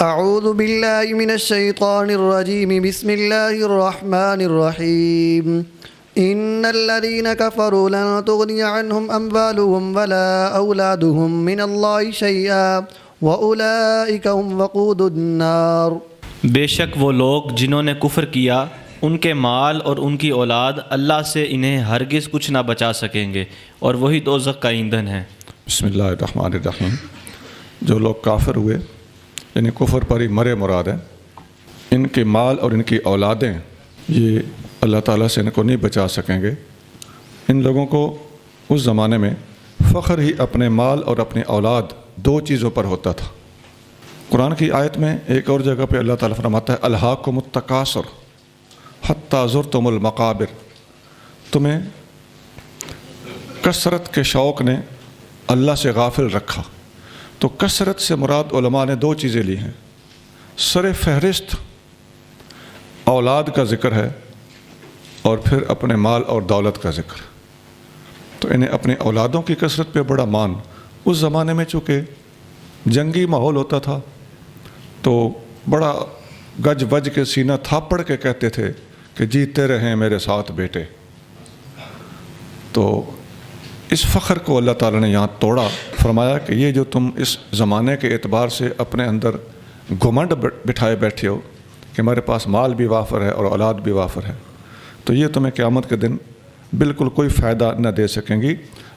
اعوذ باللہ من الشیطان الرجیم بسم اللہ الرحمن الرحیم ان الذین کفروا لن تغنی عنہم اموالہم ولا اولادہم من اللہ شیئا واولئک هم وقود النار۔ بے شک وہ لوگ جنہوں نے کفر کیا ان کے مال اور ان کی اولاد اللہ سے انہیں ہرگز کچھ نہ بچا سکیں گے اور وہی دوزخ کا ایندھن ہے۔ بسم اللہ الرحمن الرحیم۔ جو لوگ کافر ہوئے یعنی کفر پر ہی مرے مراد ہیں، ان کے مال اور ان کی اولادیں یہ اللہ تعالیٰ سے ان کو نہیں بچا سکیں گے۔ ان لوگوں کو اس زمانے میں فخر ہی اپنے مال اور اپنی اولاد دو چیزوں پر ہوتا تھا۔ قرآن کی آیت میں ایک اور جگہ پہ اللہ تعالیٰ فرماتا ہے الہاکم التکاثر حتی زرتم المقابر، تمہیں کثرت کے شوق نے اللہ سے غافل رکھا۔ تو کثرت سے مراد علماء نے دو چیزیں لی ہیں، سر فہرست اولاد کا ذکر ہے اور پھر اپنے مال اور دولت کا ذکر۔ تو انہیں اپنی اولادوں کی کثرت پہ بڑا مان، اس زمانے میں چونکہ جنگی ماحول ہوتا تھا تو بڑا گج وج کے سینہ تھاپڑ کے کہتے تھے کہ جیتے رہیں میرے ساتھ بیٹے۔ تو اس فخر کو اللہ تعالیٰ نے یہاں توڑا، فرمایا کہ یہ جو تم اس زمانے کے اعتبار سے اپنے اندر گھمنڈ بٹھائے بیٹھے ہو کہ ہمارے پاس مال بھی وافر ہے اور اولاد بھی وافر ہے، تو یہ تمہیں قیامت کے دن بالکل کوئی فائدہ نہ دے سکیں گی۔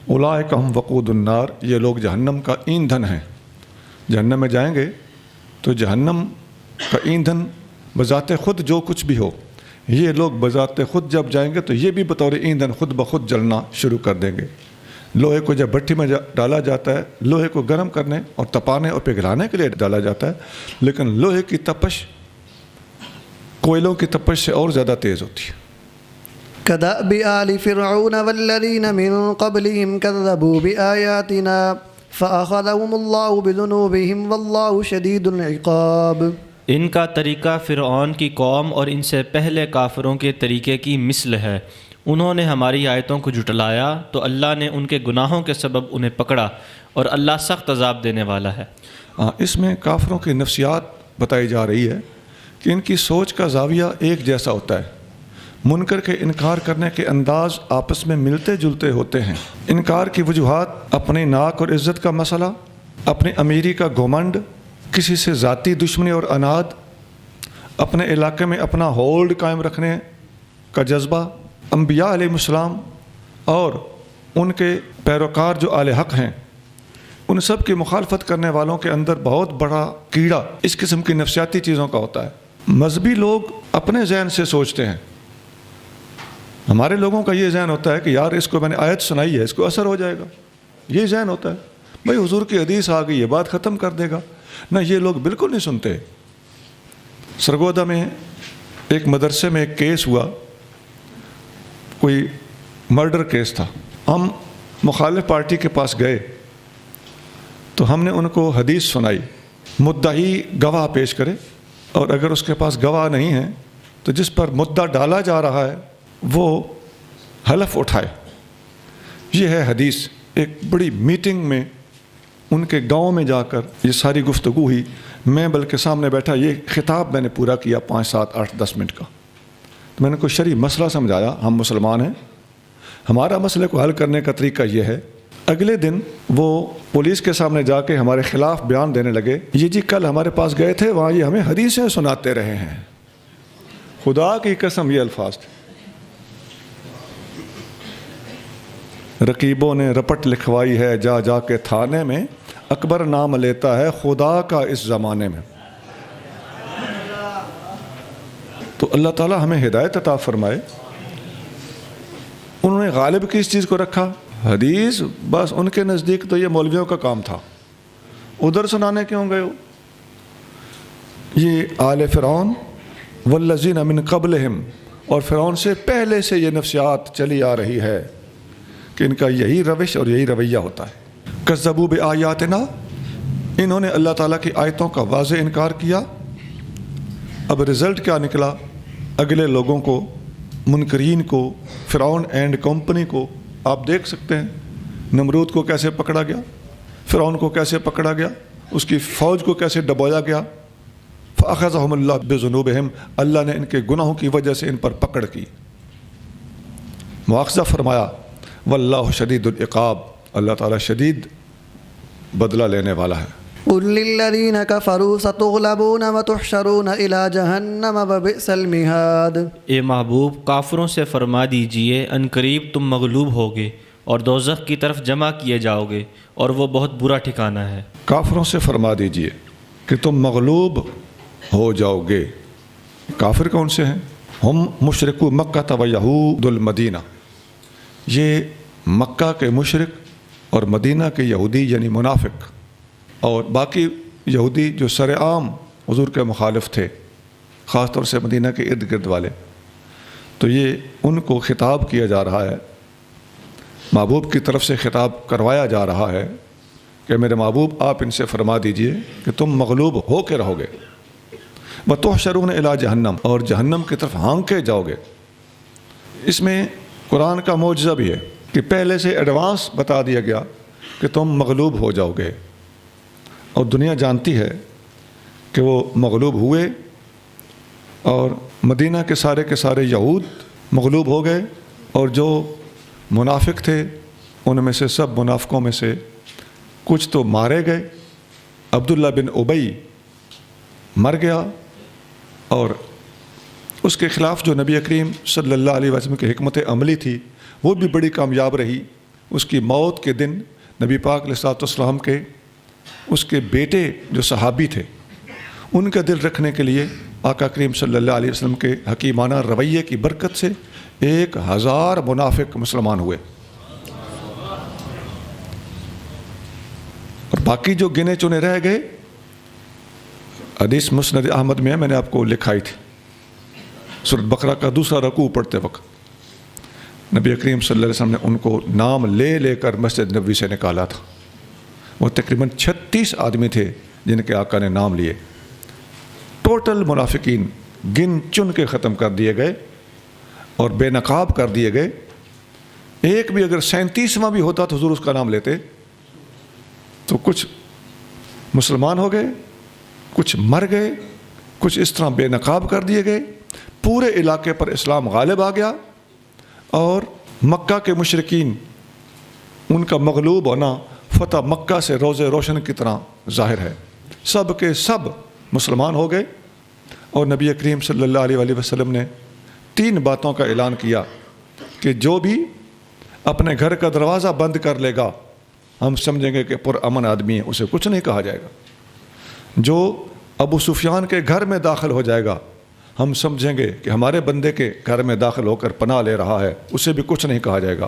اولئک ہم وقود النار، یہ لوگ جہنم کا ایندھن ہیں۔ جہنم میں جائیں گے تو جہنم کا ایندھن بذات خود جو کچھ بھی ہو، یہ لوگ بذات خود جب جائیں گے تو یہ بھی بطور ایندھن خود بخود جلنا شروع کر دیں گے۔ لوہے کو جب بھٹی میں ڈالا جاتا ہے، لوہے کو گرم کرنے اور تپانے اور پگھلانے کے لیے ڈالا جاتا ہے، لیکن لوہے کی تپش کوئلوں کی تپش سے اور زیادہ تیز ہوتی ہے۔ كدأب آل فرعون والذین من قبلهم كذبوا بآیاتنا فأخذهم اللہ بذنوبهم واللہ شدید العقاب۔ ان کا طریقہ فرعون کی قوم اور ان سے پہلے کافروں کے طریقے کی مثل ہے۔ انہوں نے ہماری آیتوں کو جھٹلایا تو اللہ نے ان کے گناہوں کے سبب انہیں پکڑا اور اللہ سخت عذاب دینے والا ہے۔ اس میں کافروں کی نفسیات بتائی جا رہی ہے کہ ان کی سوچ کا زاویہ ایک جیسا ہوتا ہے، منکر کے انکار کرنے کے انداز آپس میں ملتے جلتے ہوتے ہیں۔ انکار کی وجوہات اپنی ناک اور عزت کا مسئلہ، اپنی امیری کا گھمنڈ، کسی سے ذاتی دشمنی اور اناد، اپنے علاقے میں اپنا ہولڈ قائم رکھنے کا جذبہ، انبیاء علیہ السلام اور ان کے پیروکار جو اہل حق ہیں ان سب کی مخالفت کرنے والوں کے اندر بہت بڑا کیڑا اس قسم کی نفسیاتی چیزوں کا ہوتا ہے۔ مذہبی لوگ اپنے ذہن سے سوچتے ہیں، ہمارے لوگوں کا یہ ذہن ہوتا ہے کہ یار اس کو میں نے آیت سنائی ہے، اس کو اثر ہو جائے گا، یہ ذہن ہوتا ہے، بھائی حضور کی حدیث آ گئی، یہ بات ختم کر دے گا۔ نہ، یہ لوگ بالکل نہیں سنتے۔ سرگودا میں ایک مدرسے میں ایک کیس ہوا، کوئی مرڈر کیس تھا۔ ہم مخالف پارٹی کے پاس گئے تو ہم نے ان کو حدیث سنائی، مدعی گواہ پیش کرے اور اگر اس کے پاس گواہ نہیں ہے تو جس پر مدعا ڈالا جا رہا ہے وہ حلف اٹھائے۔ یہ ہے حدیث۔ ایک بڑی میٹنگ میں ان کے گاؤں میں جا کر یہ ساری گفتگو ہوئی، میں بلکہ سامنے بیٹھا، یہ خطاب میں نے پورا کیا 5 7 8 10 منٹ کا۔ تو میں نے کوئی شرعی مسئلہ سمجھایا، ہم مسلمان ہیں، ہمارا مسئلے کو حل کرنے کا طریقہ یہ ہے۔ اگلے دن وہ پولیس کے سامنے جا کے ہمارے خلاف بیان دینے لگے، یہ جی کل ہمارے پاس گئے تھے، وہاں یہ ہمیں حدیثیں سناتے رہے ہیں۔ خدا کی قسم یہ الفاظ تھے۔ رقیبوں نے رپٹ لکھوائی ہے جا جا کے تھانے میں، اکبر نام لیتا ہے خدا کا اس زمانے میں۔ تو اللہ تعالیٰ ہمیں ہدایت عطا فرمائے۔ انہوں نے غالب کس چیز کو رکھا؟ حدیث۔ بس ان کے نزدیک تو یہ مولویوں کا کام تھا، ادھر سنانے کیوں گئے ہو؟ یہ آل فرعون والذین من قبلہم، اور فرعون سے پہلے سے یہ نفسیات چلی آ رہی ہے کہ ان کا یہی روش اور یہی رویہ ہوتا ہے۔ کذبوا بآیاتنا، انہوں نے اللہ تعالیٰ کی آیتوں کا واضح انکار کیا۔ اب رزلٹ کیا نکلا؟ اگلے لوگوں کو، منکرین کو، فرعون اینڈ کمپنی کو آپ دیکھ سکتے ہیں۔ نمرود کو کیسے پکڑا گیا، فرعون کو کیسے پکڑا گیا، اس کی فوج کو کیسے ڈبویا گیا، فَأَخَذَهُمُ اللَّهُ بِذُنُوبِهِمْ، اللہ نے ان کے گناہوں کی وجہ سے ان پر پکڑ کی، مواخذہ فرمایا۔ وَاللَّهُ شَدِيدُ الْعِقَابِ، اللہ تعالیٰ شدید بدلہ لینے والا ہے۔ قل للذين كفروا ستغلبون وتحشرون إلى جهنم وبئس المهاد۔ اے محبوب کافروں سے فرما دیجئے ان قریب تم مغلوب ہوگے اور دوزخ کی طرف جمع کیے جاؤ گے اور وہ بہت برا ٹھکانہ ہے۔ کافروں سے فرما دیجئے کہ تم مغلوب ہو جاؤ گے۔ کافر کون سے ہیں؟ ہم مشرکو مکہ و یہود المدینہ، یہ مکہ کے مشرک اور مدینہ کے یہودی یعنی منافق، اور باقی یہودی جو سر عام حضور کے مخالف تھے، خاص طور سے مدینہ کے ارد گرد والے، تو یہ ان کو خطاب کیا جا رہا ہے، محبوب کی طرف سے خطاب کروایا جا رہا ہے کہ میرے محبوب آپ ان سے فرما دیجئے کہ تم مغلوب ہو کے رہو گے، وَتُحْشَرُونَ إِلَىٰ جہنم، اور جہنم کی طرف ہانکے جاؤ گے۔ اس میں قرآن کا معجزہ بھی ہے کہ پہلے سے ایڈوانس بتا دیا گیا کہ تم مغلوب ہو جاؤ گے، اور دنیا جانتی ہے کہ وہ مغلوب ہوئے، اور مدینہ کے سارے یہود مغلوب ہو گئے، اور جو منافق تھے ان میں سے سب منافقوں میں سے کچھ تو مارے گئے۔ عبداللہ بن ابی مر گیا، اور اس کے خلاف جو نبی کریم صلی اللہ علیہ وسلم کی حکمت عملی تھی وہ بھی بڑی کامیاب رہی۔ اس کی موت کے دن نبی پاک علیہ الصلوۃ والسلام کے اس کے بیٹے جو صحابی تھے ان کا دل رکھنے کے لیے آقا کریم صلی اللہ علیہ وسلم کے حکیمانہ رویے کی برکت سے 1000 منافق مسلمان ہوئے، اور باقی جو گنے چنے رہ گئے، حدیث مسند احمد میں ہے، میں نے آپ کو لکھائی تھی، سورۃ بقرہ کا دوسرا رکوع پڑھتے وقت نبی کریم صلی اللہ علیہ وسلم نے ان کو نام لے لے کر مسجد نبوی سے نکالا تھا۔ وہ تقریباً 36 آدمی تھے جن کے آقا نے نام لیے۔ ٹوٹل منافقین گن چن کے ختم کر دیے گئے اور بے نقاب کر دیے گئے۔ ایک بھی اگر 37واں بھی ہوتا تو حضور اس کا نام لیتے، تو کچھ مسلمان ہو گئے، کچھ مر گئے، کچھ اس طرح بے نقاب کر دیے گئے۔ پورے علاقے پر اسلام غالب آ گیا، اور مکہ کے مشرکین ان کا مغلوب ہونا فتح مکہ سے روز روشن کی طرح ظاہر ہے۔ سب کے سب مسلمان ہو گئے، اور نبی کریم صلی اللہ علیہ وسلم نے 3 باتوں کا اعلان کیا کہ جو بھی اپنے گھر کا دروازہ بند کر لے گا ہم سمجھیں گے کہ پرامن آدمی ہے، اسے کچھ نہیں کہا جائے گا۔ جو ابو سفیان کے گھر میں داخل ہو جائے گا ہم سمجھیں گے کہ ہمارے بندے کے گھر میں داخل ہو کر پناہ لے رہا ہے، اسے بھی کچھ نہیں کہا جائے گا۔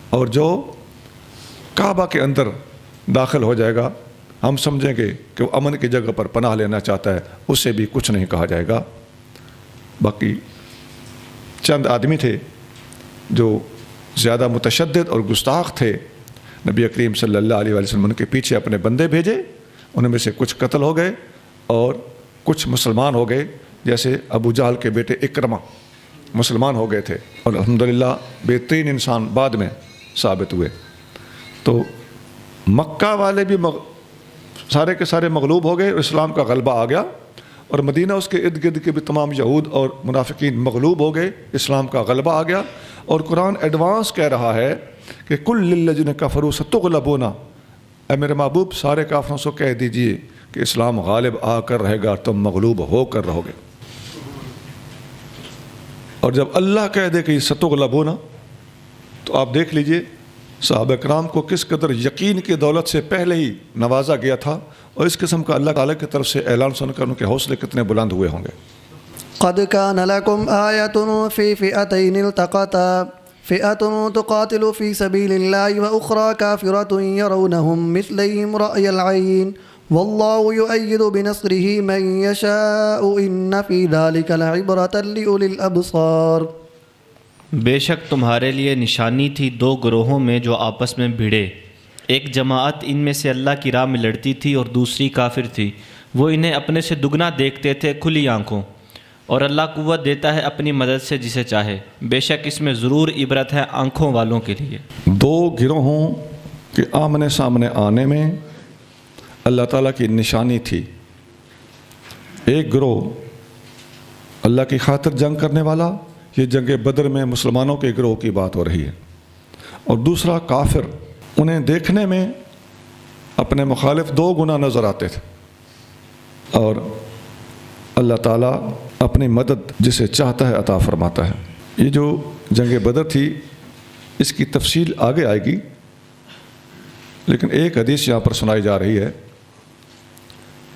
اور جو کعبہ کے اندر داخل ہو جائے گا ہم سمجھیں گے کہ وہ امن کی جگہ پر پناہ لینا چاہتا ہے، اسے بھی کچھ نہیں کہا جائے گا۔ باقی چند آدمی تھے جو زیادہ متشدد اور گستاخ تھے، نبی کریم صلی اللہ علیہ وسلم ان کے پیچھے اپنے بندے بھیجے، ان میں سے کچھ قتل ہو گئے اور کچھ مسلمان ہو گئے، جیسے ابو جہل کے بیٹے اکرمہ مسلمان ہو گئے تھے، اور الحمدللہ بہترین انسان بعد میں ثابت ہوئے۔ تو مکہ والے بھی سارے کے سارے مغلوب ہو گئے اور اسلام کا غلبہ آ گیا، اور مدینہ اس کے ارد گرد کے بھی تمام یہود اور منافقین مغلوب ہو گئے، اسلام کا غلبہ آ گیا۔ اور قرآن ایڈوانس کہہ رہا ہے کہ کل للذین کفروا ستغلبون، اے میرے محبوب سارے کافروں سے کہہ دیجئے کہ اسلام غالب آ کر رہے گا، تم مغلوب ہو کر رہو گے۔ اور جب اللہ کہہ دے کہ ستغلبون، تو آپ دیکھ لیجئے صحابہ کرام کو کس قدر یقین کی دولت سے پہلے ہی نوازا گیا تھا، اور اس قسم کا اللہ تعالیٰ کی طرف سے اعلان سن کر ان کے حوصلے کتنے بلند ہوئے ہوں گے۔ قد كان لكم آية في فئتين التقتا فئة تقاتل في سبيل الله وأخرى كافرة يرونهم مثليهم رأي العين والله يؤيد بنصره من يشاء إن في ذلك لعبرة لأولي الأبصار۔ بے شک تمہارے لیے نشانی تھی 2 گروہوں میں جو آپس میں بھڑے، ایک جماعت ان میں سے اللہ کی راہ میں لڑتی تھی اور دوسری کافر تھی، وہ انہیں اپنے سے دگنا دیکھتے تھے کھلی آنکھوں، اور اللہ قوت دیتا ہے اپنی مدد سے جسے چاہے، بے شک اس میں ضرور عبرت ہے آنکھوں والوں کے لیے۔ 2 گروہوں کے آمنے سامنے آنے میں اللہ تعالیٰ کی نشانی تھی۔ ایک گروہ اللہ کی خاطر جنگ کرنے والا، یہ جنگ بدر میں مسلمانوں کے گروہ کی بات ہو رہی ہے، اور دوسرا کافر، انہیں دیکھنے میں اپنے مخالف 2 گنا نظر آتے تھے، اور اللہ تعالیٰ اپنی مدد جسے چاہتا ہے عطا فرماتا ہے۔ یہ جو جنگ بدر تھی اس کی تفصیل آگے آئے گی، لیکن ایک حدیث یہاں پر سنائی جا رہی ہے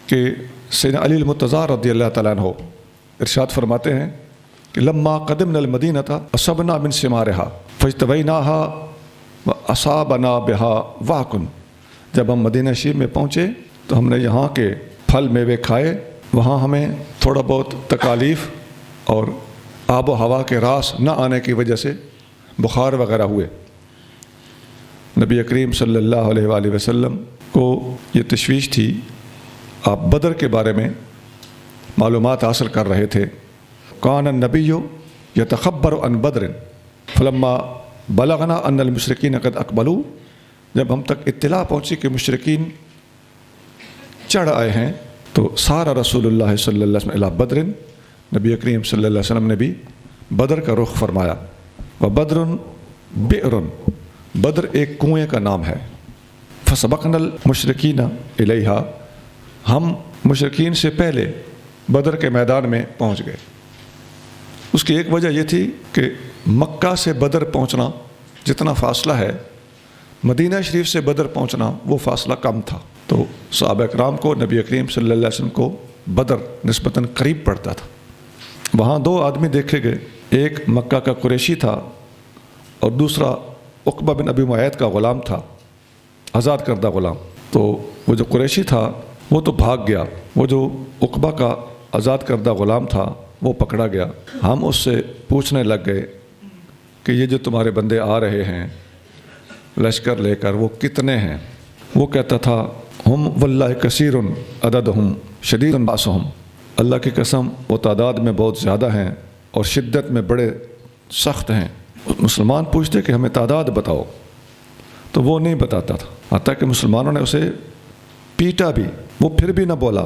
کہ سیدنا علی المرتضیٰ رضی اللہ تعالیٰ عنہ ارشاد فرماتے ہیں کہ لما قدمنا المدینۃ اصبنا من ثمارها فاجتبیناها واصابنا بها واکن، جب ہم مدینہ شریف میں پہنچے تو ہم نے یہاں کے پھل میوے کھائے، وہاں ہمیں تھوڑا بہت تکالیف اور آب و ہوا کے راس نہ آنے کی وجہ سے بخار وغیرہ ہوئے۔ نبی کریم صلی اللہ علیہ وآلہ وسلم کو یہ تشویش تھی، آپ بدر کے بارے میں معلومات حاصل کر رہے تھے۔ کان النبی یتخبر عن بدر فلما بلغنا ان المشرکین قد اقبلوا، جب ہم تک اطلاع پہنچی کہ مشرکین چڑھ آئے ہیں تو سارا رسول اللہ صلی اللہ علیہ وسلم الی بدر، نبی کریم صلی اللہ علیہ وسلم نے بھی بدر کا رخ فرمایا۔ وبدر بئر، بدر ایک کنویں کا نام ہے۔ فسبقنا المشرکین الیہا، ہم مشرکین سے پہلے بدر کے میدان میں پہنچ گئے۔ اس کی ایک وجہ یہ تھی کہ مکہ سے بدر پہنچنا جتنا فاصلہ ہے، مدینہ شریف سے بدر پہنچنا وہ فاصلہ کم تھا، تو صحابہ کرام کو نبی کریم صلی اللہ علیہ وسلم کو بدر نسبتاً قریب پڑتا تھا۔ وہاں 2 آدمی دیکھے گئے، ایک مکہ کا قریشی تھا اور دوسرا عقبہ بن ابی معیط کا غلام تھا، آزاد کردہ غلام۔ تو وہ جو قریشی تھا وہ تو بھاگ گیا، وہ جو عقبہ کا آزاد کردہ غلام تھا وہ پکڑا گیا۔ ہم اس سے پوچھنے لگ گئے کہ یہ جو تمہارے بندے آ رہے ہیں لشکر لے کر وہ کتنے ہیں؟ وہ کہتا تھا ہم واللہ کثیر عددہم شدید باسہم، اللہ کی قسم وہ تعداد میں بہت زیادہ ہیں اور شدت میں بڑے سخت ہیں۔ مسلمان پوچھتے کہ ہمیں تعداد بتاؤ تو وہ نہیں بتاتا تھا، حتیٰ کہ مسلمانوں نے اسے پیٹا بھی، وہ پھر بھی نہ بولا۔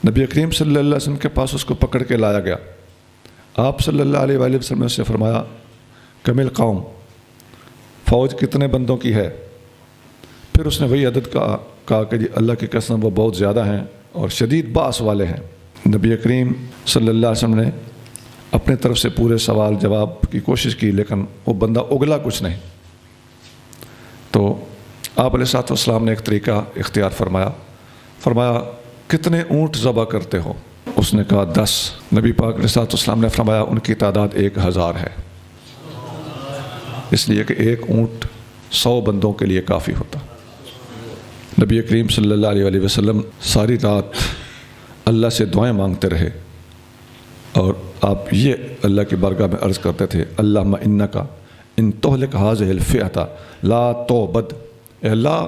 نبی کریم صلی اللہ علیہ وسلم کے پاس اس کو پکڑ کے لایا گیا، آپ صلی اللہ علیہ وآلہ وسلم نے اس سے فرمایا کمل قوم، فوج کتنے بندوں کی ہے؟ پھر اس نے وہی عدد کہا کہ جی اللہ کی قسم وہ بہت زیادہ ہیں اور شدید باس والے ہیں۔ نبی کریم صلی اللہ علیہ وسلم نے اپنے طرف سے پورے سوال جواب کی کوشش کی، لیکن وہ بندہ اگلا کچھ نہیں۔ تو آپ علیہ الصلوۃ والسلام نے ایک طریقہ اختیار فرمایا کتنے اونٹ ذبح کرتے ہو؟ اس نے کہا 10۔ نبی پاک علیہ الصلوۃ والسلام نے فرمایا ان کی تعداد 1000 ہے، اس لیے کہ ایک اونٹ 100 بندوں کے لیے کافی ہوتا۔ نبی کریم صلی اللہ علیہ وآلہ وسلم ساری رات اللہ سے دعائیں مانگتے رہے، اور آپ یہ اللہ کی بارگاہ میں عرض کرتے تھے اللہم انکا ان تہلک ہذہ الفئۃ لا توبد، اے اللہ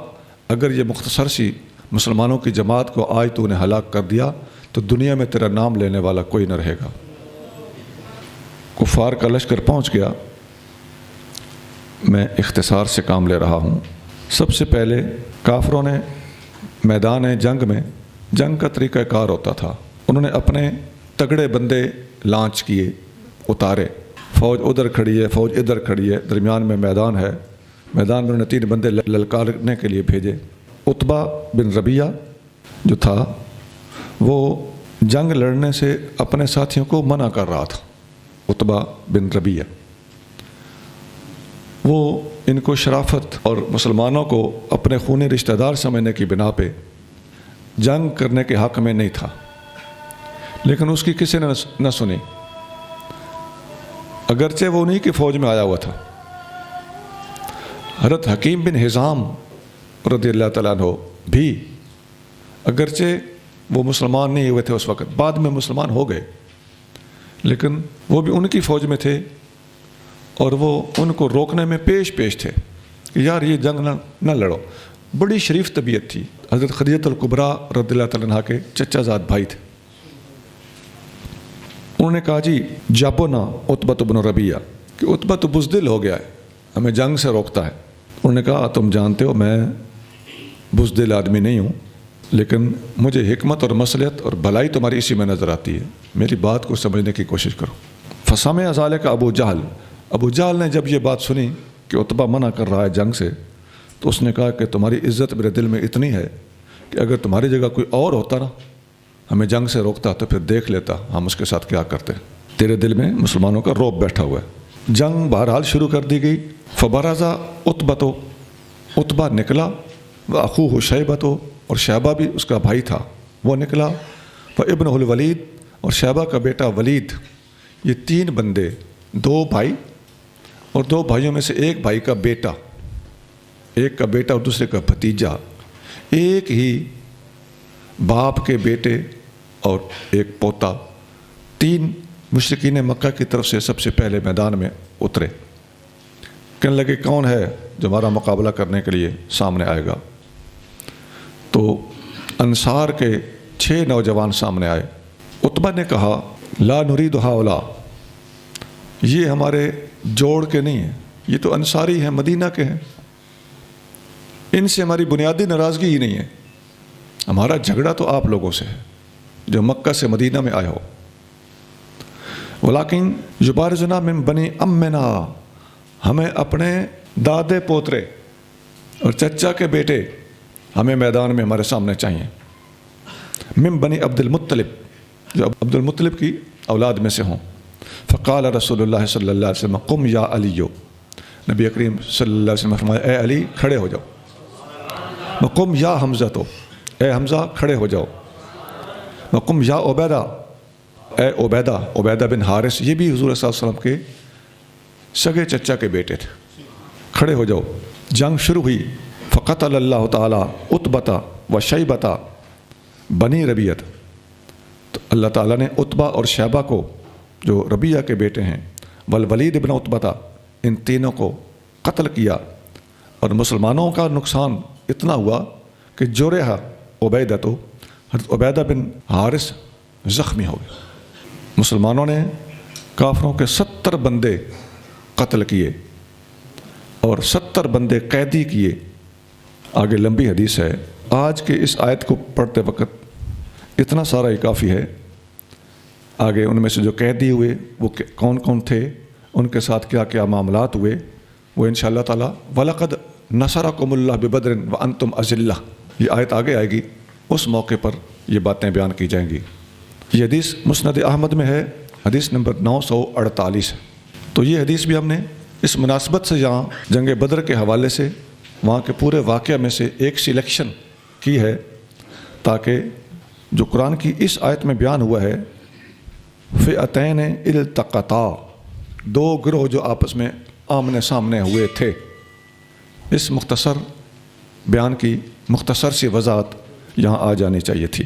اگر یہ مختصر سی مسلمانوں کی جماعت کو آج تو نے ہلاک کر دیا تو دنیا میں تیرا نام لینے والا کوئی نہ رہے گا۔ کفار کا لشکر پہنچ گیا، میں اختصار سے کام لے رہا ہوں۔ سب سے پہلے کافروں نے میدان جنگ میں، جنگ کا طریقہ کار ہوتا تھا، انہوں نے اپنے تگڑے بندے لانچ کیے، اتارے، فوج ادھر کھڑی ہے، فوج ادھر کھڑی ہے، درمیان میں میدان ہے، میدان میں انہوں نے 3 بندے للکارنے کے لیے بھیجے۔ عتبہ بن ربیعہ جو تھا وہ جنگ لڑنے سے اپنے ساتھیوں کو منع کر رہا تھا۔ عتبہ بن ربیعہ وہ ان کو شرافت اور مسلمانوں کو اپنے خونی رشتہ دار سمجھنے کی بنا پہ جنگ کرنے کے حق میں نہیں تھا، لیکن اس کی کسی نے نہ سنی، اگرچہ وہ نہیں کہ فوج میں آیا ہوا تھا۔ حضرت حکیم بن حزام رضی اللہ تعالیٰ عنہ بھی اگرچہ وہ مسلمان نہیں ہوئے تھے اس وقت، بعد میں مسلمان ہو گئے، لیکن وہ بھی ان کی فوج میں تھے اور وہ ان کو روکنے میں پیش تھے کہ یار یہ جنگ نہ لڑو۔ بڑی شریف طبیعت تھی، حضرت خدیجہ الکبریٰ رضی اللہ تعالیٰ عنہ کے چچا زاد بھائی تھے۔ انہوں نے کہا جی جابو نا عتبہ بن ربیعہ، کہ عتبہ تو بزدل ہو گیا ہے، ہمیں جنگ سے روکتا ہے۔ انہوں نے کہا تم جانتے ہو میں بزدل آدمی نہیں ہوں، لیکن مجھے حکمت اور مصلحت اور بھلائی تمہاری اسی میں نظر آتی ہے، میری بات کو سمجھنے کی کوشش کرو۔ فسمع ذلک ابو جہل نے جب یہ بات سنی کہ عتبہ منع کر رہا ہے جنگ سے، تو اس نے کہا کہ تمہاری عزت میرے دل میں اتنی ہے کہ اگر تمہاری جگہ کوئی اور ہوتا نا، ہمیں جنگ سے روکتا تو پھر دیکھ لیتا ہم اس کے ساتھ کیا کرتے۔ تیرے دل میں مسلمانوں کا رعب بیٹھا ہوا ہے۔ جنگ بہرحال شروع کر دی گئی۔ فبرز عتبہ نکلا، واخوہ شیبۃ، اور شیبہ بھی اس کا بھائی تھا، وہ نکلا، وابنہ الولید، اور شیبہ کا بیٹا ولید۔ یہ تین بندے، دو بھائی اور دو بھائیوں میں سے ایک بھائی کا بیٹا، ایک کا بیٹا اور دوسرے کا بھتیجا، ایک ہی باپ کے بیٹے اور ایک پوتا، تین مشرکین مکہ کی طرف سے سب سے پہلے میدان میں اترے۔ کہنے لگے کون ہے جو ہمارا مقابلہ کرنے کے لیے سامنے آئے گا؟ تو انصار کے 6 نوجوان سامنے آئے۔ عتبہ نے کہا لا نرید ہؤلاء، یہ ہمارے جوڑ کے نہیں ہیں، یہ تو انصاری ہیں، مدینہ کے ہیں، ان سے ہماری بنیادی ناراضگی ہی نہیں ہے، ہمارا جھگڑا تو آپ لوگوں سے ہے جو مکہ سے مدینہ میں آئے ہو۔ ولیکن یبارزنا من بنی امنا، ہمیں اپنے دادے پوترے اور چچا کے بیٹے ہمیں میدان میں ہمارے سامنے چاہیے۔ من بنی عبد المطلب، جو عبد المطلب کی اولاد میں سے ہوں۔ فقال رسول اللہ صلی اللہ علیہ وسلم قم یا علی، نبی کریم صلی اللہ علیہ وسلم فرمایا اے علی کھڑے ہو جاؤ۔ وقم یا حمزہ، تو اے حمزہ کھڑے ہو جاؤ۔ وقم یا عبیدہ، اے عبیدہ بن حارث، یہ بھی حضور صلی اللہ علیہ وسلم کے سگے چچا کے بیٹے تھے، کھڑے ہو جاؤ۔ جنگ شروع ہوئی۔ فقتل اللہ تعالیٰ عتبہ و شیبہ بنی ربیعت، تو اللہ تعالیٰ نے عتبہ اور شیبہ کو جو ربیعہ کے بیٹے ہیں، والولید بن عتبہ، ان تینوں کو قتل کیا، اور مسلمانوں کا نقصان اتنا ہوا کہ جرح عبیدہ، تو حضرت عبیدہ بن حارث زخمی ہو گئے۔ مسلمانوں نے کافروں کے 70 بندے قتل کیے اور 70 بندے قیدی کیے۔ آگے لمبی حدیث ہے، آج کے اس آیت کو پڑھتے وقت اتنا سارا ہی کافی ہے۔ آگے ان میں سے جو قیدی ہوئے وہ کون کون تھے، ان کے ساتھ کیا کیا معاملات ہوئے، وہ انشاءاللہ تعالیٰ وَلَقَدْ نَصَرَكُمُ اللَّهُ بِبَدْرٍ وَأَنْتُمْ أَذِلَّةٌ، یہ آیت آگے آئے گی، اس موقع پر یہ باتیں بیان کی جائیں گی۔ یہ حدیث مسند احمد میں ہے، حدیث نمبر 948 ہے۔ تو یہ حدیث بھی ہم نے اس مناسبت سے یہاں جنگ بدر کے حوالے سے وہاں کے پورے واقعہ میں سے ایک سلیکشن کی ہے، تاکہ جو قرآن کی اس آیت میں بیان ہوا ہے فئتین التقطا، 2 گروہ جو آپس میں آمنے سامنے ہوئے تھے، اس مختصر بیان کی مختصر سی وضاحت یہاں آ جانی چاہیے تھی۔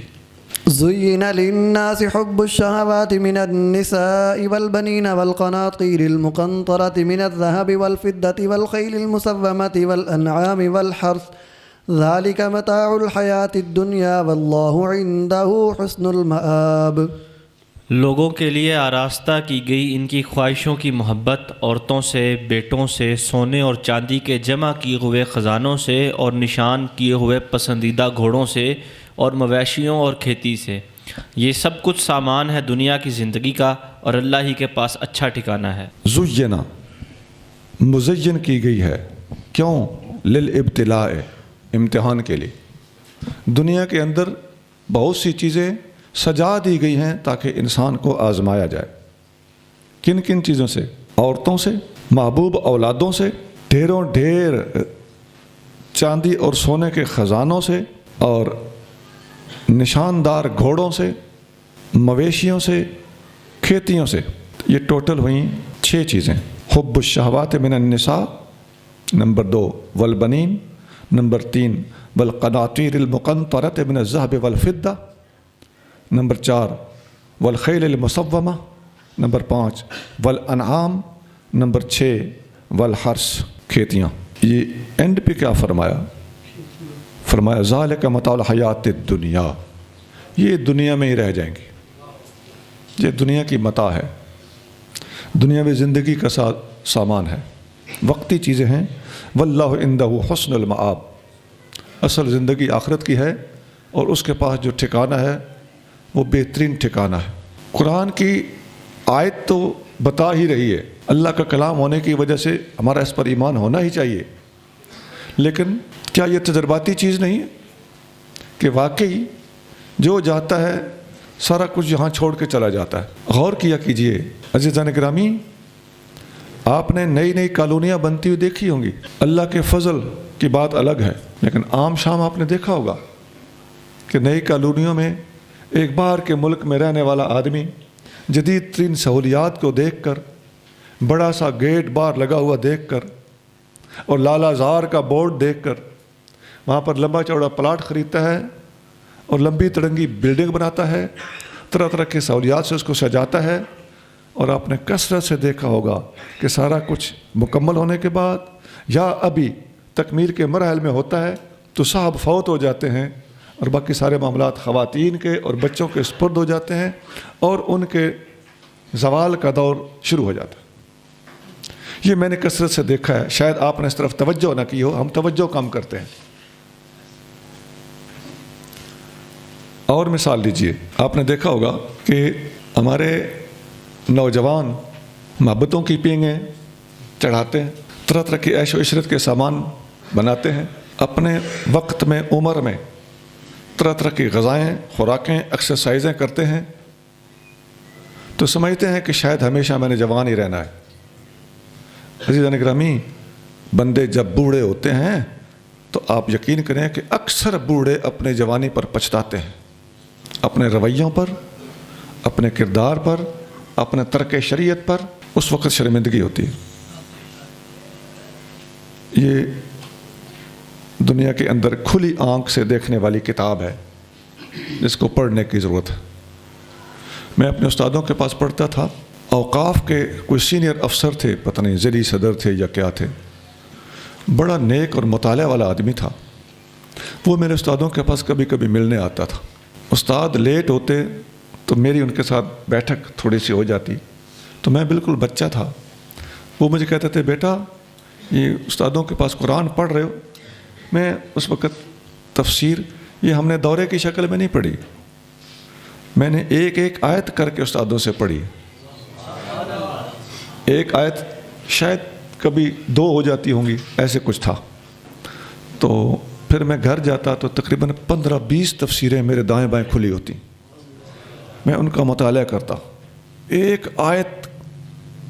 زين للناس حب الشهوات من النساء والبنين والقناطير المقنطرة من الذهب والفضة والخيل المسومة والأنعام والحرث ذلك متاع الحياة الدنيا والله عنده حسن المآب۔ لوگوں کے لیے آراستہ کی گئی ان کی خواہشوں کی محبت، عورتوں سے، بیٹوں سے، سونے اور چاندی کے جمع کیے ہوئے خزانوں سے، اور نشان کیے ہوئے پسندیدہ گھوڑوں سے، اور مویشیوں اور کھیتی سے، یہ سب کچھ سامان ہے دنیا کی زندگی کا، اور اللہ ہی کے پاس اچھا ٹھکانہ ہے۔ زینا، مزین کی گئی ہے، کیوں؟ للابتلاء، امتحان کے لیے۔ دنیا کے اندر بہت سی چیزیں سجا دی گئی ہیں تاکہ انسان کو آزمایا جائے۔ کن کن چیزوں سے؟ عورتوں سے، محبوب اولادوں سے، ڈھیروں ڈھیر چاندی اور سونے کے خزانوں سے، اور نشاندار گھوڑوں سے، مویشیوں سے، کھیتیوں سے۔ یہ ٹوٹل ہوئیں 6 چیزیں۔ حب الشہوات من النساء، نمبر 2 والبنین، نمبر 3 والقناطیر المقنطرۃ من الذہب والفضہ، نمبر 4 والخیل المسومہ، نمبر 5 والانعام، نمبر 6 والحرث، کھیتیاں۔ یہ اینڈ پہ کیا فرمایا؟ فرمایا ذالک متاع الحیات الدنیا، یہ دنیا میں ہی رہ جائیں گی، یہ دنیا کی متاع ہے، دنیاوی زندگی کا سامان ہے، وقتی چیزیں ہیں۔ واللہ عندہ حسن المآب، اصل زندگی آخرت کی ہے، اور اس کے پاس جو ٹھکانہ ہے وہ بہترین ٹھکانہ ہے۔ قرآن کی آیت تو بتا ہی رہی ہے، اللہ کا کلام ہونے کی وجہ سے ہمارا اس پر ایمان ہونا ہی چاہیے، لیکن کیا یہ تجرباتی چیز نہیں ہے کہ واقعی جو جاتا ہے سارا کچھ یہاں چھوڑ کے چلا جاتا ہے؟ غور کیا کیجئے عزیزان گرامی، آپ نے نئی نئی کالونیاں بنتی ہوئی دیکھی ہوں گی، اللہ کے فضل کی بات الگ ہے، لیکن عام شام آپ نے دیکھا ہوگا کہ نئی کالونیوں میں ایک باہر کے ملک میں رہنے والا آدمی جدید ترین سہولیات کو دیکھ کر، بڑا سا گیٹ باہر لگا ہوا دیکھ کر اور لالا زار کا بورڈ دیکھ کر وہاں پر لمبا چوڑا پلاٹ خریدتا ہے اور لمبی تڑنگی بلڈنگ بناتا ہے، طرح طرح کی سہولیات سے اس کو سجاتا ہے، اور آپ نے کثرت سے دیکھا ہوگا کہ سارا کچھ مکمل ہونے کے بعد یا ابھی تکمیل کے مراحل میں ہوتا ہے تو صاحب فوت ہو جاتے ہیں اور باقی سارے معاملات خواتین کے اور بچوں کے سپرد ہو جاتے ہیں اور ان کے زوال کا دور شروع ہو جاتا ہے۔ یہ میں نے کثرت سے دیکھا ہے، شاید آپ نے اس طرف توجہ نہ کی ہو، ہم توجہ کم کرتے ہیں۔ اور مثال لیجئے، آپ نے دیکھا ہوگا کہ ہمارے نوجوان محبتوں کی پینگیں چڑھاتے ہیں، طرح طرح کی عیش و عشرت کے سامان بناتے ہیں، اپنے وقت میں عمر میں طرح طرح کی غذائیں، خوراکیں، ایکسرسائزیں کرتے ہیں، تو سمجھتے ہیں کہ شاید ہمیشہ میں نے جوان ہی رہنا ہے۔ عزیزان گرامی، بندے جب بوڑھے ہوتے ہیں تو آپ یقین کریں کہ اکثر بوڑھے اپنے جوانی پر پچھتاتے ہیں، اپنے رویوں پر، اپنے کردار پر، اپنے ترک شریعت پر اس وقت شرمندگی ہوتی ہے۔ یہ دنیا کے اندر کھلی آنکھ سے دیکھنے والی کتاب ہے جس کو پڑھنے کی ضرورت ہے۔ میں اپنے استادوں کے پاس پڑھتا تھا، اوقاف کے کوئی سینئر افسر تھے، پتہ نہیں ذیلی صدر تھے یا کیا تھے، بڑا نیک اور مطالعہ والا آدمی تھا۔ وہ میرے استادوں کے پاس کبھی کبھی ملنے آتا تھا، استاد لیٹ ہوتے تو میری ان کے ساتھ بیٹھک تھوڑی سی ہو جاتی، تو میں بالکل بچہ تھا، وہ مجھے کہتے تھے بیٹا یہ استادوں کے پاس قرآن پڑھ رہے ہو؟ میں اس وقت تفسیر یہ ہم نے دورے کی شکل میں نہیں پڑھی، میں نے ایک ایک آیت کر کے استادوں سے پڑھی، ایک آیت شاید کبھی 2 ہو جاتی ہوں گی، ایسے کچھ تھا۔ تو پھر میں گھر جاتا تو تقریباً 15-20 تفسیریں میرے دائیں بائیں کھلی ہوتی، میں ان کا مطالعہ کرتا، ایک آیت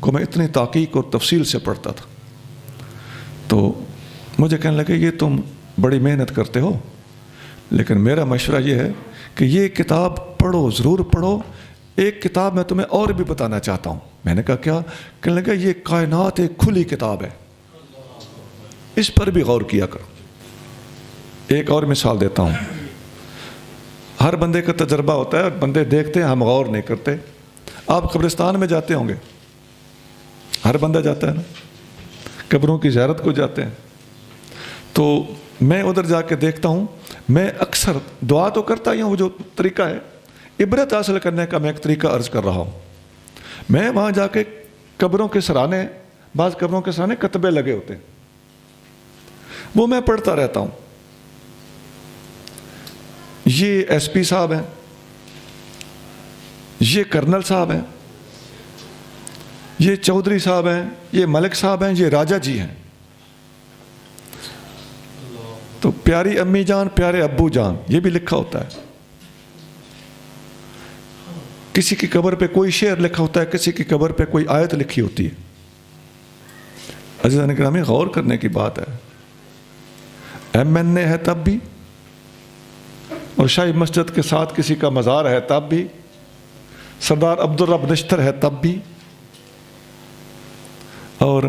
کو میں اتنی تحقیق اور تفصیل سے پڑھتا تھا۔ تو مجھے کہنے لگے یہ تم بڑی محنت کرتے ہو، لیکن میرا مشورہ یہ ہے کہ یہ کتاب پڑھو، ضرور پڑھو، ایک کتاب میں تمہیں اور بھی بتانا چاہتا ہوں۔ میں نے کہا کیا؟ کہنے لگا یہ کائنات ایک کھلی کتاب ہے، اس پر بھی غور کیا کرو۔ ایک اور مثال دیتا ہوں، ہر بندے کا تجربہ ہوتا ہے اور بندے دیکھتے ہیں، ہم غور نہیں کرتے۔ آپ قبرستان میں جاتے ہوں گے، ہر بندہ جاتا ہے نا، قبروں کی زیارت کو جاتے ہیں، تو میں ادھر جا کے دیکھتا ہوں، میں اکثر دعا تو کرتا ہی ہوں، وہ جو طریقہ ہے عبرت حاصل کرنے کا، میں ایک طریقہ عرض کر رہا ہوں۔ میں وہاں جا کے قبروں کے سرانے، بعض قبروں کے سرانے کتبے لگے ہوتے ہیں، وہ میں پڑھتا رہتا ہوں۔ یہ ایس پی صاحب ہیں، یہ کرنل صاحب ہیں، یہ چودھری صاحب ہیں، یہ ملک صاحب ہیں، یہ راجہ جی ہیں۔ تو پیاری امی جان، پیارے ابو جان، یہ بھی لکھا ہوتا ہے۔ کسی کی قبر پہ کوئی شعر لکھا ہوتا ہے، کسی کی قبر پہ کوئی آیت لکھی ہوتی ہے۔ عزیزان گرامی، غور کرنے کی بات ہے۔ ایم این اے ہے تب بھی، اور شاہی مسجد کے ساتھ کسی کا مزار ہے تب بھی، سردار عبدالرب نشتر ہے تب بھی، اور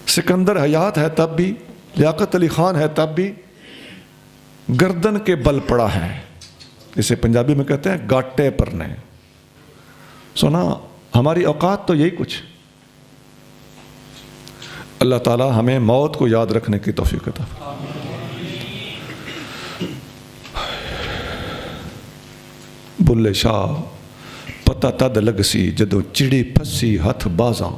سکندر حیات ہے تب بھی، لیاقت علی خان ہے تب بھی، گردن کے بل پڑا ہے، جسے پنجابی میں کہتے ہیں گاٹے پرنے۔ سونا ہماری اوقات تو یہی کچھ۔ اللہ تعالی ہمیں موت کو یاد رکھنے کی توفیق عطا فرمائے۔ بلے شاہ پتہ تد لگ سی جدو چڑی پھسی ہتھ بازاں۔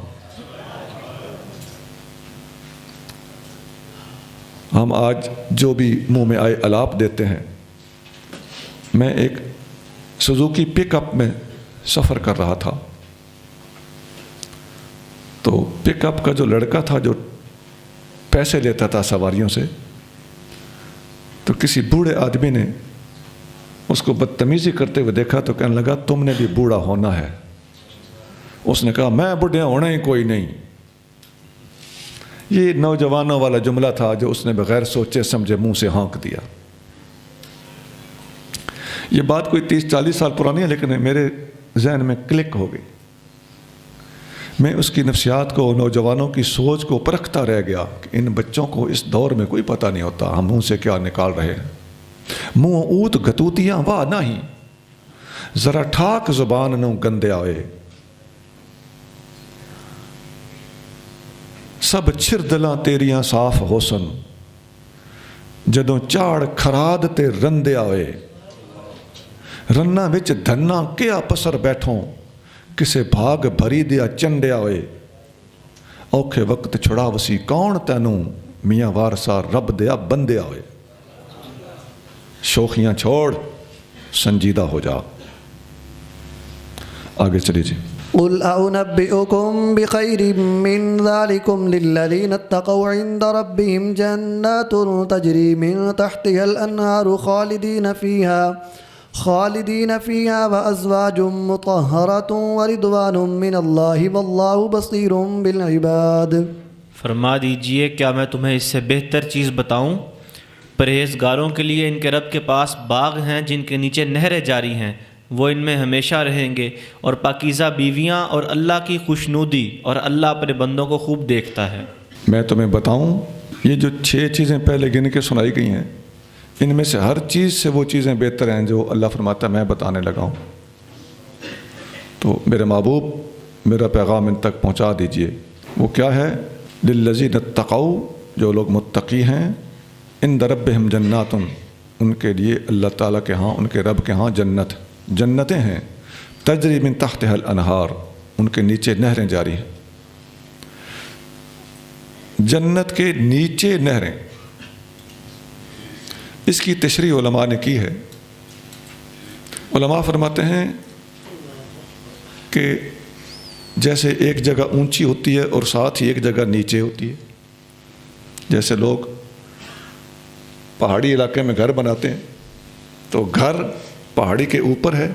ہم آج جو بھی منہ میں آئے الاپ دیتے ہیں، میں ایک سوزوکی پک اپ میں سفر کر رہا تھا، تو پک اپ کا جو لڑکا تھا جو پیسے لیتا تھا سواریوں سے، تو کسی بوڑھے آدمی نے اس کو بدتمیزی کرتے ہوئے دیکھا تو کہنے لگا تم نے بھی بوڑھا ہونا ہے۔ اس نے کہا میں بوڑھا ہونا ہی کوئی نہیں۔ یہ نوجوانوں والا جملہ تھا جو اس نے بغیر سوچے سمجھے منہ سے ہانک دیا۔ یہ بات کوئی 30-40 سال پرانی ہے، لیکن میرے ذہن میں کلک ہو گئی۔ میں اس کی نفسیات کو، نوجوانوں کی سوچ کو پرکھتا رہ گیا کہ ان بچوں کو اس دور میں کوئی پتہ نہیں ہوتا ہم منہ سے کیا نکال رہے ہیں۔ منہ اوت گتوتیاں واہ نہیں، ذرا ٹھاک زبان نو گندے آئے، سب چھر دلاں تیریاں صاف حسن، جدوں چاڑ خراد تے رندے آئے، رنا وچ دھنا کیا پسر بیٹھوں، کسے بھاگ بھری دیا چنڈیا ہوئے، اوکھے وقت چھڑا وسی کون تینوں، میاں وارسا رب دیا بندیا ہوئے۔ شوخیاں چھوڑ، سنجیدہ ہو جا۔ آگے چلی جی۔ قل أنبئكم بخير من ذلكم للذين اتقوا عند ربهم جنات تجري من تحتها الأنهار خالدين فيها وأزواج مطهرة ورضوان من الله والله بصير بالعباد۔ فرما دیجئے کیا میں تمہیں اس سے بہتر چیز بتاؤں؟ پرہیزگاروں کے لیے ان کے رب کے پاس باغ ہیں جن کے نیچے نہریں جاری ہیں، وہ ان میں ہمیشہ رہیں گے، اور پاکیزہ بیویاں اور اللہ کی خوشنودی، اور اللہ اپنے بندوں کو خوب دیکھتا ہے۔ میں تمہیں بتاؤں، یہ جو 6 چیزیں پہلے گن کے سنائی گئی ہیں، ان میں سے ہر چیز سے وہ چیزیں بہتر ہیں جو اللہ فرماتا ہے میں بتانے لگا ہوں۔ تو میرے محبوب میرا پیغام ان تک پہنچا دیجئے۔ وہ کیا ہے؟ للذین اتقوا، جو لوگ متقی ہیں، عند ربہم جنات، ان کے لیے اللہ تعالیٰ کے ہاں، ان کے رب کے ہاں جنتیں ہیں، تجری من تحتها الانہار، ان کے نیچے نہریں جاری ہیں۔ جنت کے نیچے نہریں، اس کی تشریح علماء نے کی ہے۔ علماء فرماتے ہیں کہ جیسے ایک جگہ اونچی ہوتی ہے اور ساتھ ہی ایک جگہ نیچے ہوتی ہے، جیسے لوگ پہاڑی علاقے میں گھر بناتے ہیں تو گھر پہاڑی کے اوپر ہے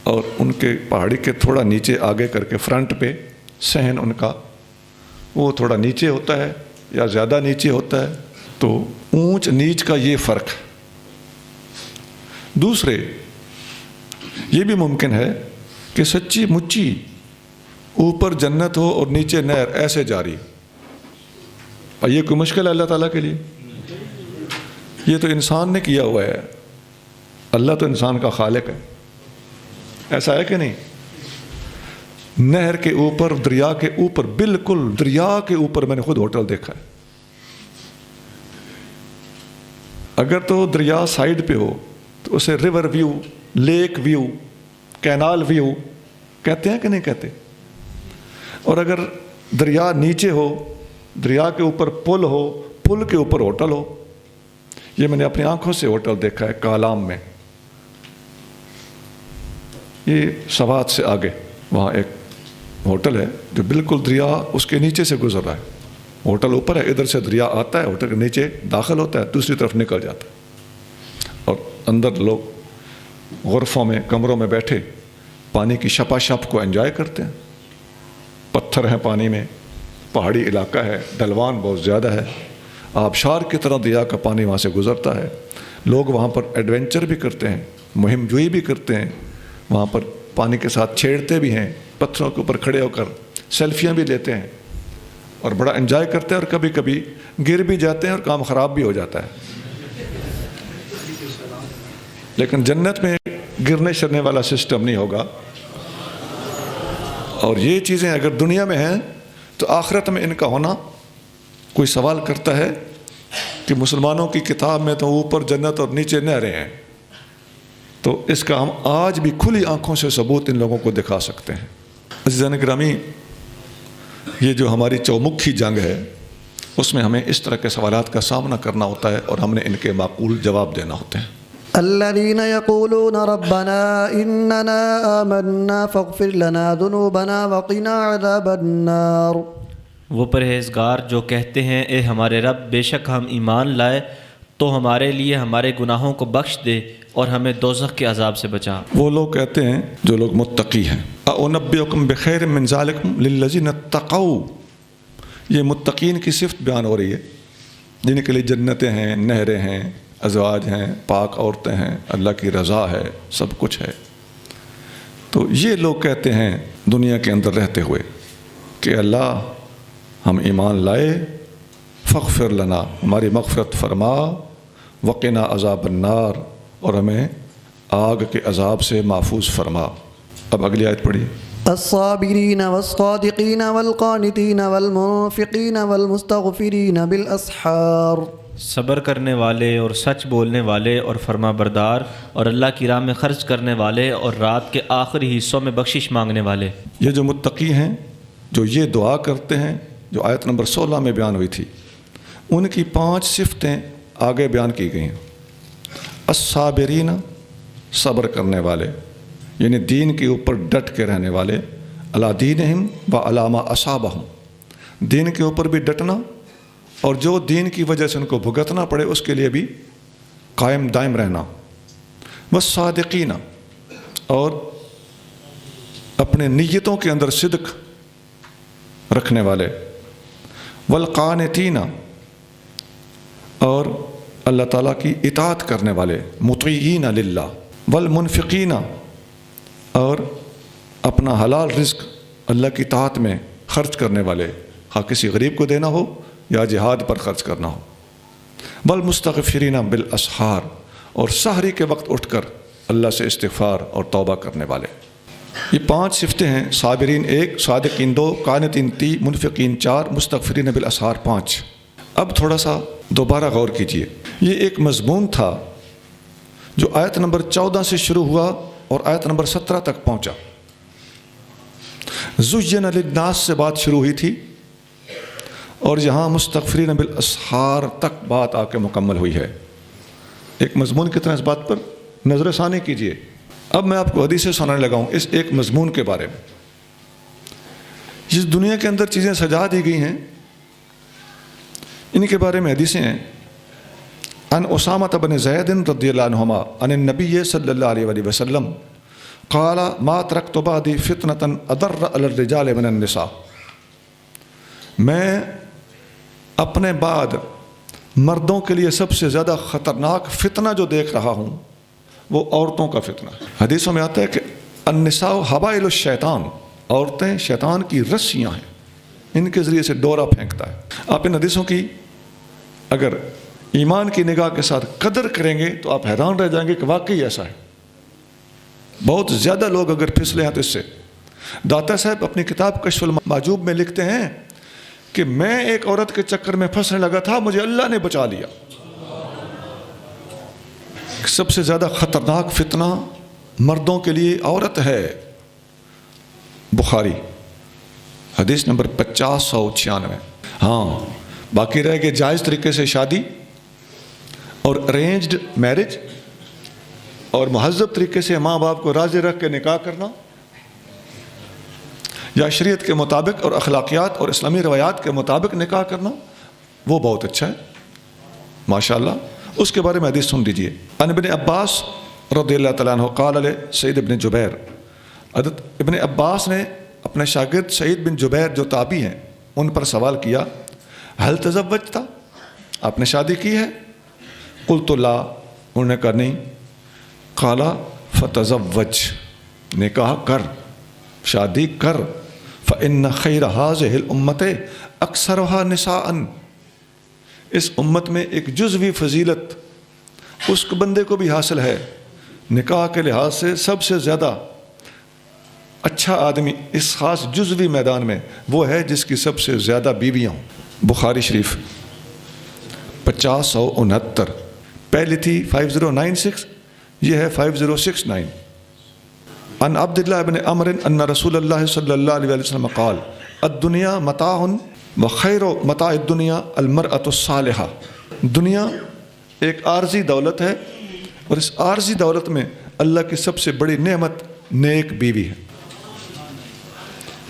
اور ان کے پہاڑی کے تھوڑا نیچے آگے کر کے فرنٹ پہ صحن ان کا وہ تھوڑا نیچے ہوتا ہے یا زیادہ نیچے ہوتا ہے، تو اونچ نیچ کا یہ فرق ہے۔ دوسرے یہ بھی ممکن ہے کہ سچی مچی اوپر جنت ہو اور نیچے نہر ایسے جاری، اور یہ کوئی مشکل ہے اللہ تعالیٰ کے لیے؟ یہ تو انسان نے کیا ہوا ہے، اللہ تو انسان کا خالق ہے، ایسا ہے کہ نہیں؟ نہر کے اوپر، دریا کے اوپر، بالکل دریا کے اوپر میں نے خود ہوٹل دیکھا ہے۔ اگر تو دریا سائیڈ پہ ہو تو اسے river view, lake view, canal view کہتے ہیں کہ نہیں کہتے؟ اور اگر دریا نیچے ہو، دریا کے اوپر پل ہو، پل کے اوپر ہوٹل ہو۔ یہ میں نے اپنی آنکھوں سے ہوٹل دیکھا ہے کالام میں، یہ سوات سے آگے وہاں ایک ہوٹل ہے جو بالکل دریا اس کے نیچے سے گزر رہا ہے۔ ہوٹل اوپر ہے، ادھر سے دریا آتا ہے، ہوٹل کے نیچے داخل ہوتا ہے، دوسری طرف نکل جاتا ہے، اور اندر لوگ غرفوں میں، کمروں میں بیٹھے پانی کی شپا شپ کو انجوائے کرتے ہیں۔ پتھر ہیں پانی میں، پہاڑی علاقہ ہے، ڈھلوان بہت زیادہ ہے، آبشار کی طرح دریا کا پانی وہاں سے گزرتا ہے۔ لوگ وہاں پر ایڈونچر بھی کرتے ہیں، مہم جوئی بھی کرتے ہیں، وہاں پر پانی کے ساتھ چھیڑتے بھی ہیں، پتھروں کے اوپر کھڑے ہو کر سیلفیاں بھی لیتے ہیں اور بڑا انجوائے کرتے ہیں، اور کبھی کبھی گر بھی جاتے ہیں اور کام خراب بھی ہو جاتا ہے۔ لیکن جنت میں گرنے شرنے والا سسٹم نہیں ہوگا، اور یہ چیزیں اگر دنیا میں ہیں تو آخرت میں ان کا ہونا، کوئی سوال کرتا ہے کہ مسلمانوں کی کتاب میں تو اوپر جنت اور نیچے نہریں ہیں، تو اس کا ہم آج بھی کھلی آنکھوں سے ثبوت ان لوگوں کو دکھا سکتے ہیں۔ عزیزان گرامی، یہ جو ہماری چومکھی جنگ ہے اس میں ہمیں اس طرح کے سوالات کا سامنا کرنا ہوتا ہے اور ہم نے ان کے معقول جواب دینا ہوتے ہیں۔ الذين يقولون ربنا إننا آمنا فاغفر لنا ذنوبنا وقنا عذاب النار. وہ پرہیزگار جو کہتے ہیں اے ہمارے رب بے شک ہم ایمان لائے تو ہمارے لیے ہمارے گناہوں کو بخش دے اور ہمیں دوزخ کے عذاب سے بچا. وہ لوگ کہتے ہیں جو لوگ متقی ہیں. اُنَبِّئُکُم بِخَیْرٍ مِّن ذَلِکُم لِلَّذِینَ اتَّقَوْا. یہ متقین کی صفت بیان ہو رہی ہے جن کے لیے جنتیں ہیں، نہریں ہیں، ازواج ہیں، پاک عورتیں ہیں، اللہ کی رضا ہے، سب کچھ ہے. تو یہ لوگ کہتے ہیں دنیا کے اندر رہتے ہوئے کہ اللہ ہم ایمان لائے، فاغفر لنا، ہماری مغفرت فرما، وقنا عذاب النار، اور ہمیں آگ کے عذاب سے محفوظ فرما. اب اگلی آیت پڑھی. الصابرين والصادقين والقانتين والمنفقين والمستغفرين بالأسحار. صبر کرنے والے اور سچ بولنے والے اور فرما بردار اور اللہ کی راہ میں خرچ کرنے والے اور رات کے آخری حصوں میں بخشش مانگنے والے. یہ جو متقی ہیں جو یہ دعا کرتے ہیں جو آیت نمبر 16 میں بیان ہوئی تھی، ان کی 5 صفتیں آگے بیان کی گئی ہیں. الصابرین، صبر کرنے والے، یعنی دین کے اوپر ڈٹ کے رہنے والے. علی دینہم و علی ما اصابہم، دین کے اوپر بھی ڈٹنا اور جو دین کی وجہ سے ان کو بھگتنا پڑے اس کے لیے بھی قائم دائم رہنا. والصادقین، اور اپنے نیتوں کے اندر صدق رکھنے والے. والقانتین، اور اللہ تعالیٰ کی اطاعت کرنے والے، مطیعین للہ. والمنفقین، اور اپنا حلال رزق اللہ کی اطاعت میں خرچ کرنے والے، خواہ کسی غریب کو دینا ہو یا جہاد پر خرچ کرنا ہو. والمستغفرین بالاسحار، اور سحری کے وقت اٹھ کر اللہ سے استغفار اور توبہ کرنے والے. یہ 5 صفتیں ہیں. صابرین 1، صادقین 2، قانتین 3، منفقین 4، مستغفرین بالاسحار 5. اب تھوڑا سا دوبارہ غور کیجئے. یہ ایک مضمون تھا جو آیت نمبر 14 سے شروع ہوا اور آیت نمبر 17 تک پہنچا. زُیّنَ لِلنَّاسِ سے بات شروع ہوئی تھی اور یہاں مستغفرین بالاسحار تک بات آ کے مکمل ہوئی ہے. ایک مضمون کی طرح اس بات پر نظر ثانی کیجئے. اب میں آپ کو حدیثیں سنانے لگا ہوں اس ایک مضمون کے بارے میں. جس دنیا کے اندر چیزیں سجا دی گئی ہیں ان کے بارے میں حدیثیں ہیں. عن اسامہ بن زید رضی اللہ عنہما عن النبی صلی اللہ علیہ وآلہ وسلم قال ما ترکت بعدی فتنة اضر علی الرجال من النساء. میں اپنے بعد مردوں کے لیے سب سے زیادہ خطرناک فتنہ جو دیکھ رہا ہوں وہ عورتوں کا فتنہ. حدیثوں میں آتا ہے کہ النساء حبائل الشیطان، عورتیں شیطان کی رسیاں ہیں، ان کے ذریعے سے ڈورا پھینکتا ہے. آپ ان حدیثوں کی اگر ایمان کی نگاہ کے ساتھ قدر کریں گے تو آپ حیران رہ جائیں گے کہ واقعی ایسا ہے. بہت زیادہ لوگ اگر پھسلے ہیں تو اس سے. داتا صاحب اپنی کتاب کشف المحجوب میں لکھتے ہیں کہ میں ایک عورت کے چکر میں پھنسنے لگا تھا، مجھے اللہ نے بچا لیا. سب سے زیادہ خطرناک فتنہ مردوں کے لیے عورت ہے. بخاری حدیث نمبر 5096. ہاں باقی رہ گئے جائز طریقے سے شادی اور ارینجڈ میرج اور مہذب طریقے سے ماں باپ کو راضی رکھ کے نکاح کرنا یا شریعت کے مطابق اور اخلاقیات اور اسلامی روایات کے مطابق نکاح کرنا، وہ بہت اچھا ہے ماشاءاللہ. اس کے بارے میں حدیث سن لیجئے. عن ابن عباس رضی اللہ تعالیٰ عنہ قال علیہ سعید بن جبیر. حضرت ابن عباس نے اپنے شاگرد سعید بن جبیر جو تابعی ہیں ان پر سوال کیا، هل تزوجت، آپ نے شادی کی ہے؟ قلت لا، انہوں نے کہا نہیں. قال فتزوج، نکاح کر، شادی کر. فإن خیر هذه الأمة أكثرها نساء، اس امت میں ایک جزوی فضیلت اس بندے کو بھی حاصل ہے نکاح کے لحاظ سے سب سے زیادہ اچھا آدمی اس خاص جزوی میدان میں وہ ہے جس کی سب سے زیادہ بیویاں ہوں. بخاری شریف 5069. پہلی تھی 5096، یہ ہے 5069. عن عبداللہ بن عمر ان رسول اللہ صلی اللہ علیہ وسلم قال الدنیا متاع وخیر متاع الدنیا المرأة الصالحہ. دنیا ایک عارضی دولت ہے اور اس عارضی دولت میں اللہ کی سب سے بڑی نعمت نیک بیوی ہے۔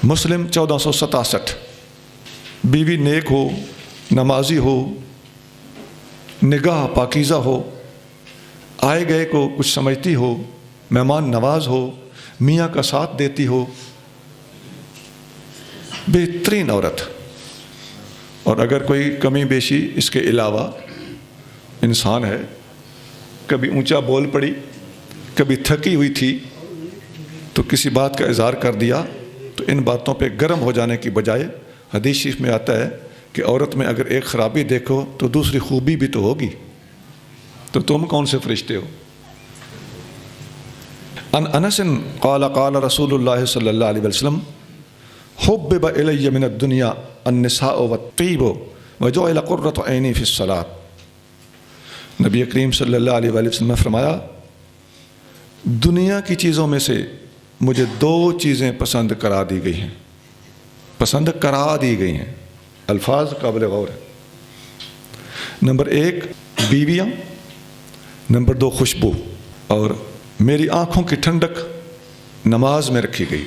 مسلم 1467، بیوی نیک ہو، نمازی ہو، نگاہ پاکیزہ ہو، آئے گئے کو کچھ سمجھتی ہو، مہمان نواز ہو، میاں کا ساتھ دیتی ہو، بہترین عورت۔ اور اگر کوئی کمی بیشی اس کے علاوہ انسان ہے، کبھی اونچا بول پڑی، کبھی تھکی ہوئی تھی تو کسی بات کا اظہار کر دیا، تو ان باتوں پہ گرم ہو جانے کی بجائے حدیث شریف میں آتا ہے کہ عورت میں اگر ایک خرابی دیکھو تو دوسری خوبی بھی تو ہوگی، تو تم کون سے فرشتے ہو؟ ان انس قال قال رسول اللہ صلی اللہ علیہ وسلم حبب الی من الدنیا النساء والطیب وجعل قرۃ عینی فی الصلاۃ۔ نبی کریم صلی اللہ علیہ وسلم نے فرمایا، دنیا کی چیزوں میں سے مجھے 2 چیزیں پسند کرا دی گئی ہیں، پسند کرا دی گئی ہیں، الفاظ قابل غور ہے۔ نمبر 1 بیویاں، نمبر 2 خوشبو، اور میری آنکھوں کی ٹھنڈک نماز میں رکھی گئی۔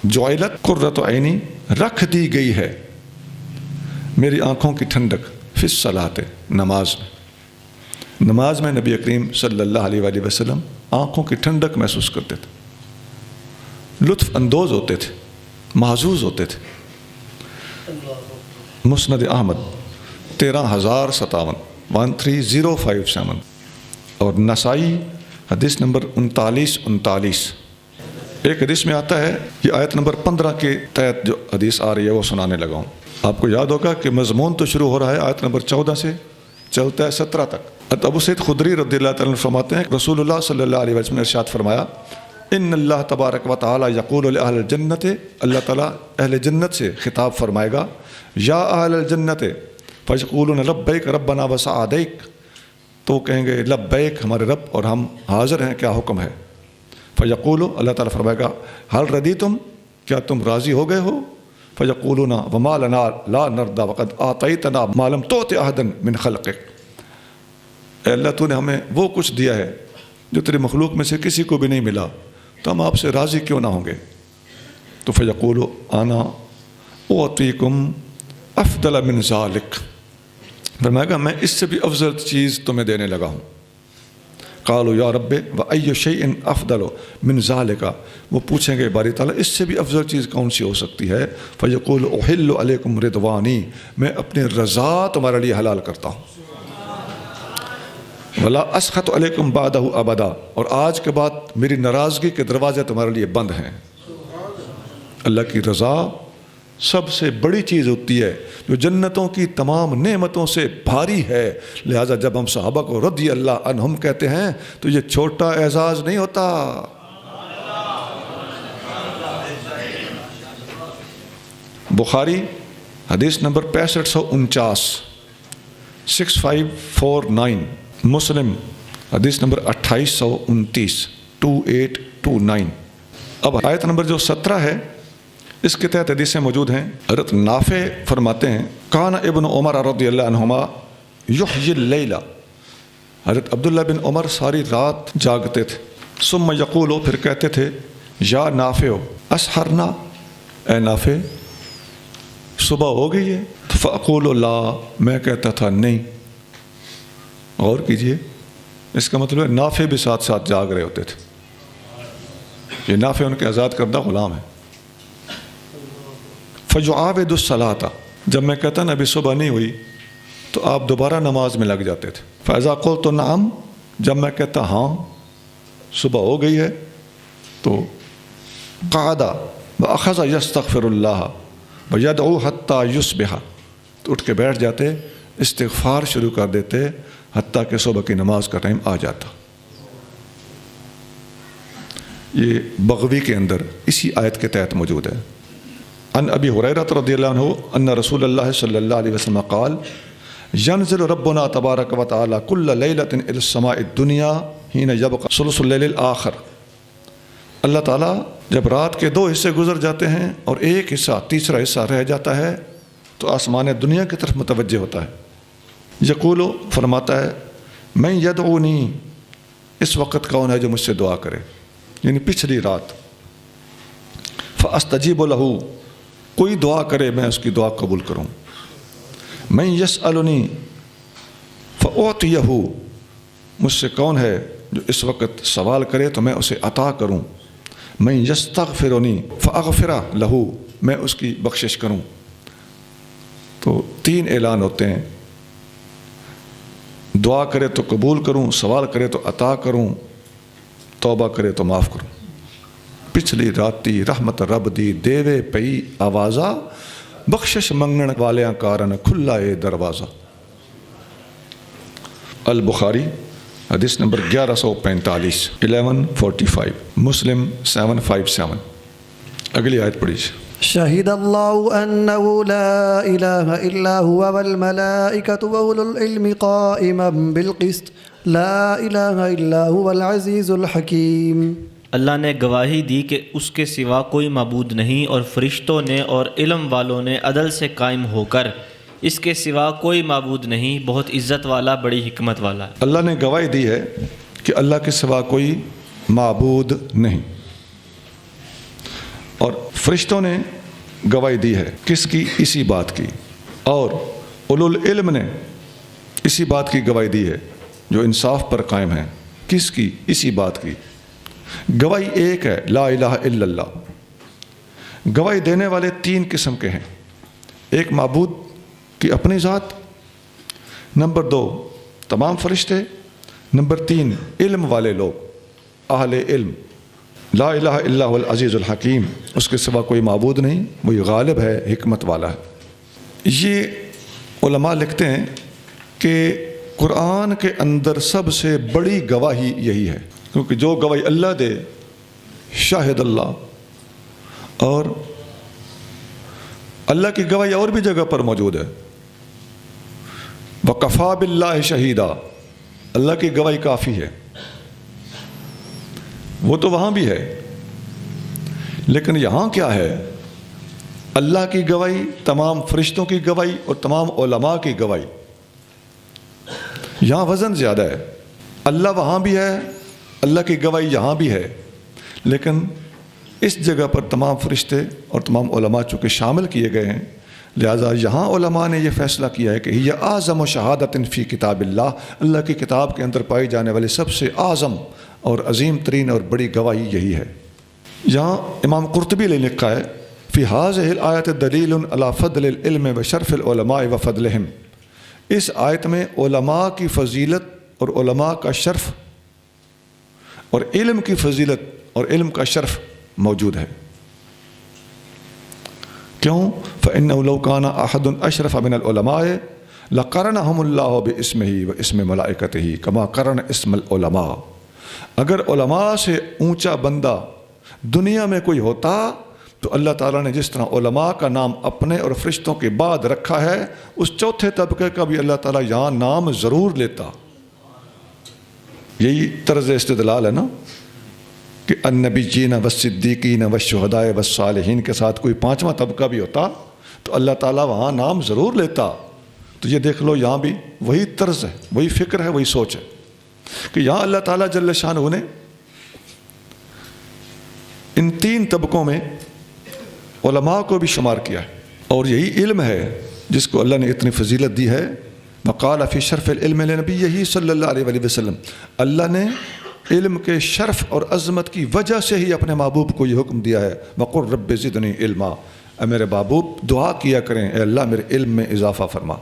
جعلت قرۃ عینی، رکھ دی گئی ہے میری آنکھوں کی ٹھنڈک فی الصلاۃ، نماز میں۔ نماز میں نبی کریم صلی اللہ علیہ وآلہ وسلم آنکھوں کی ٹھنڈک محسوس کرتے تھے، لطف اندوز ہوتے تھے، محظوظ ہوتے تھے۔ مسند احمد 13057 13057، اور نسائی حدیث نمبر 3939۔ ایک حدیث میں آتا ہے، یہ آیت نمبر 15 کے تحت جو حدیث آ رہی ہے وہ سنانے لگا ہوں۔ آپ کو یاد ہوگا کہ مضمون تو شروع ہو رہا ہے آیت نمبر 14 سے، چلتا ہے 17 تک۔ ابو سعید خدری رضی اللہ تعالیٰ عنہ فرماتے ہیں کہ رسول اللہ صلی اللہ علیہ وسلم نے ارشاد فرمایا، ان اللہ تبارک و تعالی یقول لأہل الجنت، اللہ تعالیٰ اہل جنت سے خطاب فرمائے گا، یا اہل الجنت فیقولون لبیک ربنا وسعدیک، تو کہیں گے لبیک ہمارے رب اور ہم حاضر ہیں، کیا حکم ہے؟ فیقولو، اللہ تعالیٰ فرمائے گا، حل ردیتم، کیا تم راضی ہو گئے ہو؟ فیقولون وما لنا لا نرضی وقد آتیتنا ما لم تؤت احدا من خلقک، اے اللہ تو نے ہمیں وہ کچھ دیا ہے جو تیری مخلوق میں سے کسی کو بھی نہیں ملا، تو ہم آپ سے راضی کیوں نہ ہوں گے؟ تو فیقولو انا اعطیکم افضل من ذالک، فرمائے گا میں اس سے بھی افضل چیز تمہیں دینے لگا ہوں۔ قالوا یا رب وای شیء افضل من ذالک، وہ پوچھیں گے باری تعالیٰ اس سے بھی افضل چیز کون سی ہو سکتی ہے؟ فیقول احل علیکم رضوانی، میں اپنی رضا تمہارے لیے حلال کرتا ہوں۔ ولا اسخط علیکم بعدہ ابدا، اور آج کے بعد میری ناراضگی کے دروازے تمہارے لیے بند ہیں۔ اللہ کی رضا سب سے بڑی چیز ہوتی ہے جو جنتوں کی تمام نعمتوں سے بھاری ہے، لہٰذا جب ہم صحابہ کو رضی اللہ عنہم کہتے ہیں تو یہ چھوٹا اعزاز نہیں ہوتا۔ بخاری حدیث نمبر 6549 6549، مسلم حدیث نمبر 2829 2829۔ اب آیت نمبر جو 17 ہے اس کے تحت حدیثیں موجود ہیں۔ حضرت نافع فرماتے ہیں، کان ابن عمر رضی اللہ عنہما یحیی اللیل، حضرت عبداللہ بن عمر ساری رات جاگتے تھے، ثم یقولو، پھر کہتے تھے، یا نافع اسحرنا، اے نافع صبح ہو گئی ہے؟ فاقول لا، میں کہتا تھا نہیں۔ غور کیجئے، اس کا مطلب ہے نافع بھی ساتھ ساتھ جاگ رہے ہوتے تھے۔ یہ نافع ان کے آزاد کردہ غلام ہے۔ فیعاود الصلاۃ، جب میں کہتا نا ابھی صبح نہیں ہوئی تو آپ دوبارہ نماز میں لگ جاتے تھے۔ فاذا قلت نعم، جب میں کہتا ہاں صبح ہو گئی ہے، تو قعد واخذ یستغفر اللہ ویدعو حتی یصبح، تو اٹھ کے بیٹھ جاتے، استغفار شروع کر دیتے حتیٰ کہ صبح کی نماز کا ٹائم آ جاتا۔ یہ بغوی کے اندر اسی آیت کے تحت موجود ہے۔ عن ابی ہریرہ رضی اللہ عنہ ان رسول اللہ صلی اللہ علیہ وسلم قال ينزل ربنا تبارک و تعالی کل لیلۃ الی السماء الدنیا حین یبقى ثلث اللیل الاخر، اللہ تعالیٰ جب رات کے 2 حصے گزر جاتے ہیں اور ایک حصہ تیسرا حصہ رہ جاتا ہے تو آسمان دنیا کی طرف متوجہ ہوتا ہے۔ یقول، فرماتا ہے، من یدعونی اس وقت کون ہے جو مجھ سے دعا کرے، یعنی پچھلی رات. فاستجیب لہ، کوئی دعا کرے میں اس کی دعا قبول کروں. من یسألنی فاعطیہ، مجھ سے کون ہے جو اس وقت سوال کرے تو میں اسے عطا کروں. من یستغفرنی فاغفر لہ، میں اس کی بخشش کروں. تو 3 اعلان ہوتے ہیں، دعا کرے تو قبول کروں، سوال کرے تو عطا کروں، توبہ کرے تو معاف کروں. پچھلی راتی رحمت رب دی دیوے پئی آوازہ، بخشش منگن والیاں کارن کھلا اے دروازہ. البخاری حدیث نمبر 1145 1145، مسلم 757. اگلی آیت پڑھیے. شہد اللہ انہ لا الہ الا ہوا والملائکۃ واولو العلم قائما بالقسط لا الہ الا ہوا العزیز الحکیم. اللہ نے گواہی دی کہ اس کے سوا کوئی معبود نہیں، اور فرشتوں نے اور علم والوں نے عدل سے قائم ہو کر اس کے سوا کوئی معبود نہیں، بہت عزت والا، بڑی حکمت والا. اللہ نے گواہی دی ہے کہ اللہ کے سوا کوئی معبود نہیں، اور فرشتوں نے گواہی دی ہے کس کی؟ اسی بات کی. اور اولو العلم نے اسی بات کی گواہی دی ہے جو انصاف پر قائم ہیں. کس کی؟ اسی بات کی. گواہی ایک ہے، لا الہ الا اللہ. گواہی دینے والے 3 قسم کے ہیں. ایک معبود کی اپنی ذات، نمبر 2 تمام فرشتے، نمبر 3 علم والے لوگ، اہل علم. لا الہ الا هو العزیز الحکیم، اس کے سوا کوئی معبود نہیں، وہی غالب ہے، حکمت والا ہے. یہ علماء لکھتے ہیں کہ قرآن کے اندر سب سے بڑی گواہی یہی ہے، کیونکہ جو گواہی اللہ دے، شاہد اللہ، اور اللہ کی گواہی اور بھی جگہ پر موجود ہے. وَكَفَى بِاللَّهِ شَهِيدًا، اللہ کی گواہی کافی ہے. وہ تو وہاں بھی ہے، لیکن یہاں کیا ہے؟ اللہ کی گواہی، تمام فرشتوں کی گواہی اور تمام علماء کی گواہی. یہاں وزن زیادہ ہے. اللہ وہاں بھی ہے، اللہ کی گواہی یہاں بھی ہے، لیکن اس جگہ پر تمام فرشتے اور تمام علماء چونکہ شامل کیے گئے ہیں، لہٰذا یہاں علماء نے یہ فیصلہ کیا ہے کہ یہ اعظم و شہادت فی کتاب اللہ، اللہ کی کتاب کے اندر پائی جانے والی سب سے اعظم اور عظیم ترین اور بڑی گواہی یہی ہے. یہاں امام قرطبی نے لکھا ہے، فی هذه الآیت دلیل علی فضل العلم و شرف العلماء و فضلہم. اس آیت میں علماء کی فضیلت اور علماء کا شرف اور علم کی فضیلت اور علم کا شرف موجود ہے. کیوں؟ فإنه لو كان أحد أشرف من العلماء لقرنهم الله باسمه واسم ملائكته كما قرن اسم العلماء. اگر علماء سے اونچا بندہ دنیا میں کوئی ہوتا تو اللہ تعالیٰ نے جس طرح علماء کا نام اپنے اور فرشتوں کے بعد رکھا ہے، اس چوتھے طبقے کا بھی اللہ تعالیٰ یہاں نام ضرور لیتا. یہی طرز استدلال ہے نا کہ النبیین والصدیقین والشہداء والصالحین کے ساتھ کوئی 5واں طبقہ بھی ہوتا تو اللہ تعالیٰ وہاں نام ضرور لیتا. تو یہ دیکھ لو، یہاں بھی وہی طرز ہے، وہی فکر ہے، وہی سوچ ہے کہ یہاں اللہ تعالیٰ جل شانہ نے ان 3 طبقوں میں علماء کو بھی شمار کیا ہے. اور یہی علم ہے جس کو اللہ نے اتنی فضیلت دی ہے. وقال فی شرف العلم لنبیہ صلی اللہ علیہ وسلم، اللہ نے علم کے شرف اور عظمت کی وجہ سے ہی اپنے محبوب کو یہ حکم دیا ہے، وقل رب زدنی علما، اے میرے محبوب دعا کیا کریں، اے اللہ میرے علم میں اضافہ فرما.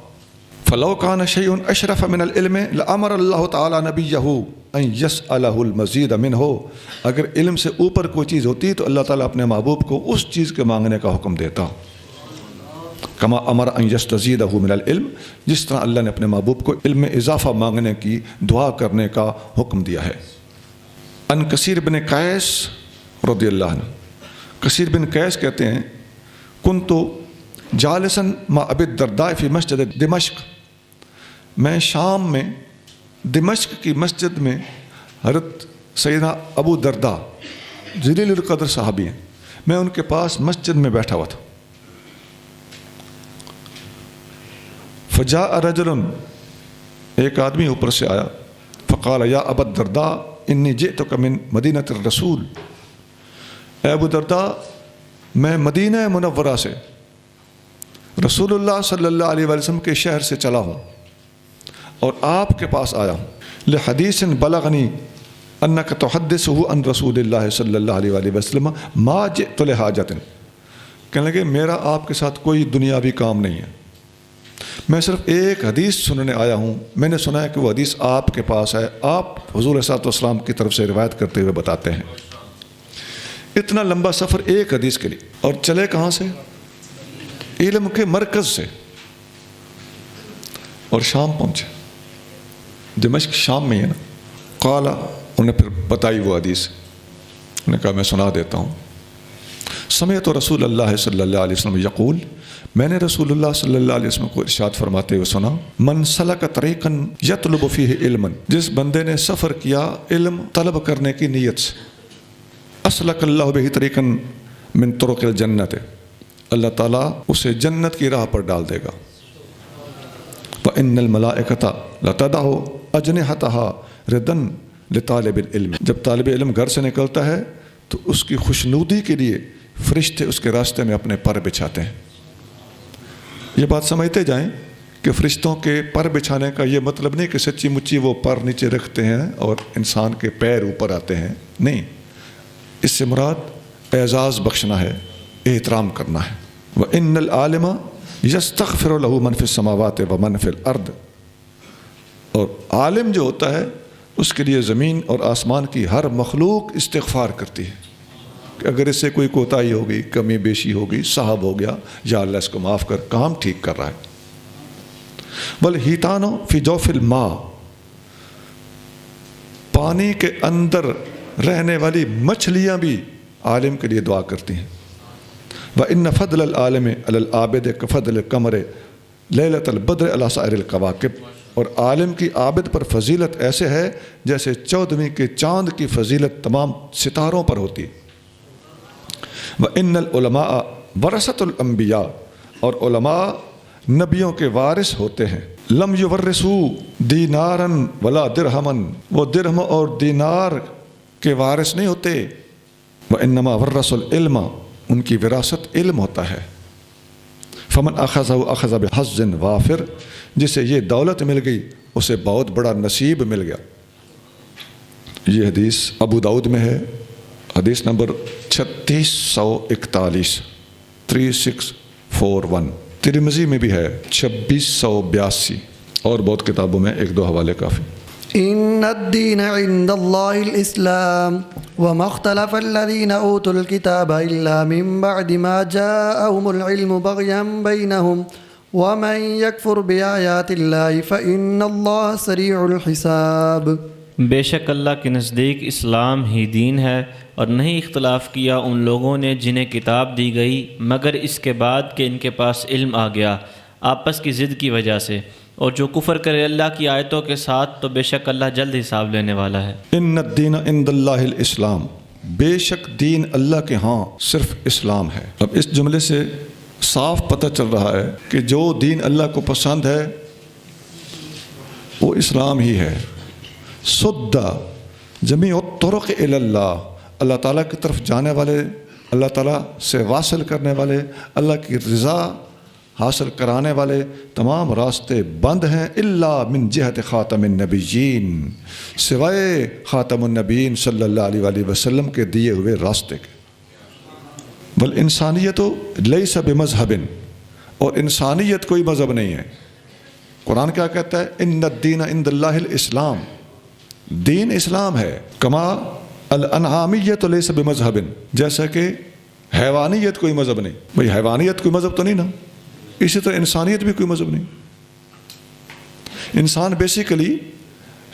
فلو کان شیء اشرف من العلم لامر اللہ تعالی نبیہ ان یسألہ المزید منہ. اگر علم سے اوپر کوئی چیز ہوتی تو اللہ تعالیٰ اپنے محبوب کو اس چیز کے مانگنے کا حکم دیتا. کما امر ان یستزیدہ من العلم، جس طرح اللہ نے اپنے محبوب کو علم میں اضافہ مانگنے کی، دعا کرنے کا حکم دیا ہے. ان کثیر بن قیس رضی اللہ عنہ، کثیر بن قیس کہتے ہیں، کنت جالسا مع ابی الدرداء فی مسجد دمشق، میں شام میں دمشق کی مسجد میں حضرت سیدنا ابو درداء جلیل القدر صحابی ہیں، میں ان کے پاس مسجد میں بیٹھا ہوا تھا. فجاء رجل، ایک آدمی اوپر سے آیا، فقال یا ابا الدرداء انی جئتک من مدینۃ الرسول، اے ابو درداء میں مدینہ منورہ سے رسول اللہ صلی اللہ علیہ وسلم کے شہر سے چلا ہوں اور آپ کے پاس آیا ہوں، لحدیث بلغنی انک تحدثہ عن رسول اللہ صلی اللہ علیہ وسلم ما جئت لحاجۃ، کہنے لگے میرا آپ کے ساتھ کوئی دنیاوی کام نہیں ہے، میں صرف ایک حدیث سننے آیا ہوں، میں نے سنا ہے کہ وہ حدیث آپ کے پاس ہے، آپ حضور صلی اللہ علیہ وسلم کی طرف سے روایت کرتے ہوئے بتاتے ہیں۔ اتنا لمبا سفر ایک حدیث کے لیے، اور چلے کہاں سے؟ علم کے مرکز سے، اور شام پہنچے، دمشق شام میں ہے نا۔ قال، انہیں پھر بتائی وہ حدیث، انہوں نے کہا میں سنا دیتا ہوں۔ سمعت رسول اللہ صلی اللہ علیہ وسلم یقول، میں نے رسول اللہ صلی اللہ علیہ وسلم کو ارشاد فرماتے ہوئے سنا، من سلک طریقا یطلب فیہ علما، جس بندے نے سفر کیا علم طلب کرنے کی نیت سے، اسلک اللہ بہ طریقا من طرق الجنت، اللہ تعالیٰ اسے جنت کی راہ پر ڈال دے گا۔ وَإِنَّ الْمَلَائِكَةَ لَتَضَعُ أَجْنِحَتَهَا رِدًا لِطَالِبِ الْعِلْمِ، جب طالب علم گھر سے نکلتا ہے تو اس کی خوشنودی کے لیے فرشتے اس کے راستے میں اپنے پر بچھاتے ہیں۔ یہ بات سمجھتے جائیں کہ فرشتوں کے پر بچھانے کا یہ مطلب نہیں کہ سچی مچی وہ پر نیچے رکھتے ہیں اور انسان کے پیر اوپر آتے ہیں، نہیں، اس سے مراد اعزاز بخشنا ہے، احترام کرنا ہے۔ وَإِنَّ الْعَالِمَ يَسْتَغْفِرُ لَهُ مَنْ فِي السَّمَاوَاتِ وَمَنْ فِي الْأَرْضِ، اور عالم جو ہوتا ہے اس کے لیے زمین اور آسمان کی ہر مخلوق استغفار کرتی ہے کہ اگر اس سے کوئی کوتاہی ہوگی، کمی بیشی ہوگی، صاحب ہو گیا، یا اللہ اس کو معاف کر، کام ٹھیک کر رہا ہے۔ وَالْحِيتَانُ فِي جَوْفِ الْمَاءِ، پانی کے اندر رہنے والی مچھلیاں بھی عالم کے لیے دعا کرتی ہیں۔ وَإِنَّ فَضْلَ الْعَالِمِ عَلَى الْعَابِدِ كَفَضْلِ الْقَمَرِ لَيْلَةَ الْبَدْرِ عَلَى سَائِرِ الْكَوَاكِبِ، اور عالم کی عابد پر فضیلت ایسے ہے جیسے 14ویں کے چاند کی فضیلت تمام ستاروں پر ہوتی ہے۔ وَإِنَّ الْعُلَمَاءَ وَرَثَةُ الْأَنْبِيَاءِ، اور علماء نبیوں کے وارث ہوتے ہیں۔ لَمْ يُوَرِّثُوا دِینَارًا وَلَا دِرْہَمًا، وہ درہم اور دینار کے وارث نہیں ہوتے۔ وَإِنَّمَا وَرَّثُوا الْعِلْمَ، ان کی وراثت علم ہوتا ہے۔ فمن اخذہ اخذ بحظ وافر، جسے یہ دولت مل گئی اسے بہت بڑا نصیب مل گیا۔ یہ حدیث ابو داؤد میں ہے، حدیث نمبر 3641، 3641۔ ترمذی میں بھی ہے 2682، اور بہت کتابوں میں ایک دو حوالے کافی۔ إن الدين عند الله الإسلام وما اختلف الذين أوتوا الكتاب إلا من بعد ما جاءهم العلم بغيا بينهم ومن يكفر بآيات الله فإن الله سريع الحساب۔ بے شک اللہ کے نزدیک اسلام ہی دین ہے، اور نہیں اختلاف کیا ان لوگوں نے جنہیں کتاب دی گئی مگر اس کے بعد کہ ان کے پاس علم آ گیا آپس کی ضد کی وجہ سے، اور جو کفر کرے اللہ کی آیتوں کے ساتھ تو بے شک اللہ جلد حساب لینے والا ہے۔ ان الدین عند اللہ الاسلام، بے شک دین اللہ کے ہاں صرف اسلام ہے۔ اب اس جملے سے صاف پتہ چل رہا ہے کہ جو دین اللہ کو پسند ہے وہ اسلام ہی ہے۔ سد جمیع الطرق الی اللہ، اللہ تعالیٰ کی طرف جانے والے، اللہ تعالیٰ سے واصل کرنے والے، اللہ کی رضا حاصل کرانے والے تمام راستے بند ہیں، الا من جہت خاتم النبیین، سوائے خاتم النبیین صلی اللہ علیہ وآلہ وسلم کے دیے ہوئے راستے کے۔ والانسانیت لیس بمذہب، اور انسانیت کوئی مذہب نہیں ہے۔ قرآن کیا کہتا ہے؟ ان الدین عند اللہ الاسلام، دین اسلام ہے۔ کما الانعامیت لیس بمذہب، جیسا کہ حیوانیت کوئی مذہب نہیں۔ بھئی حیوانیت کوئی مذہب تو نہیں نا، اسی طرح انسانیت بھی کوئی مذہب نہیں۔ انسان بیسیکلی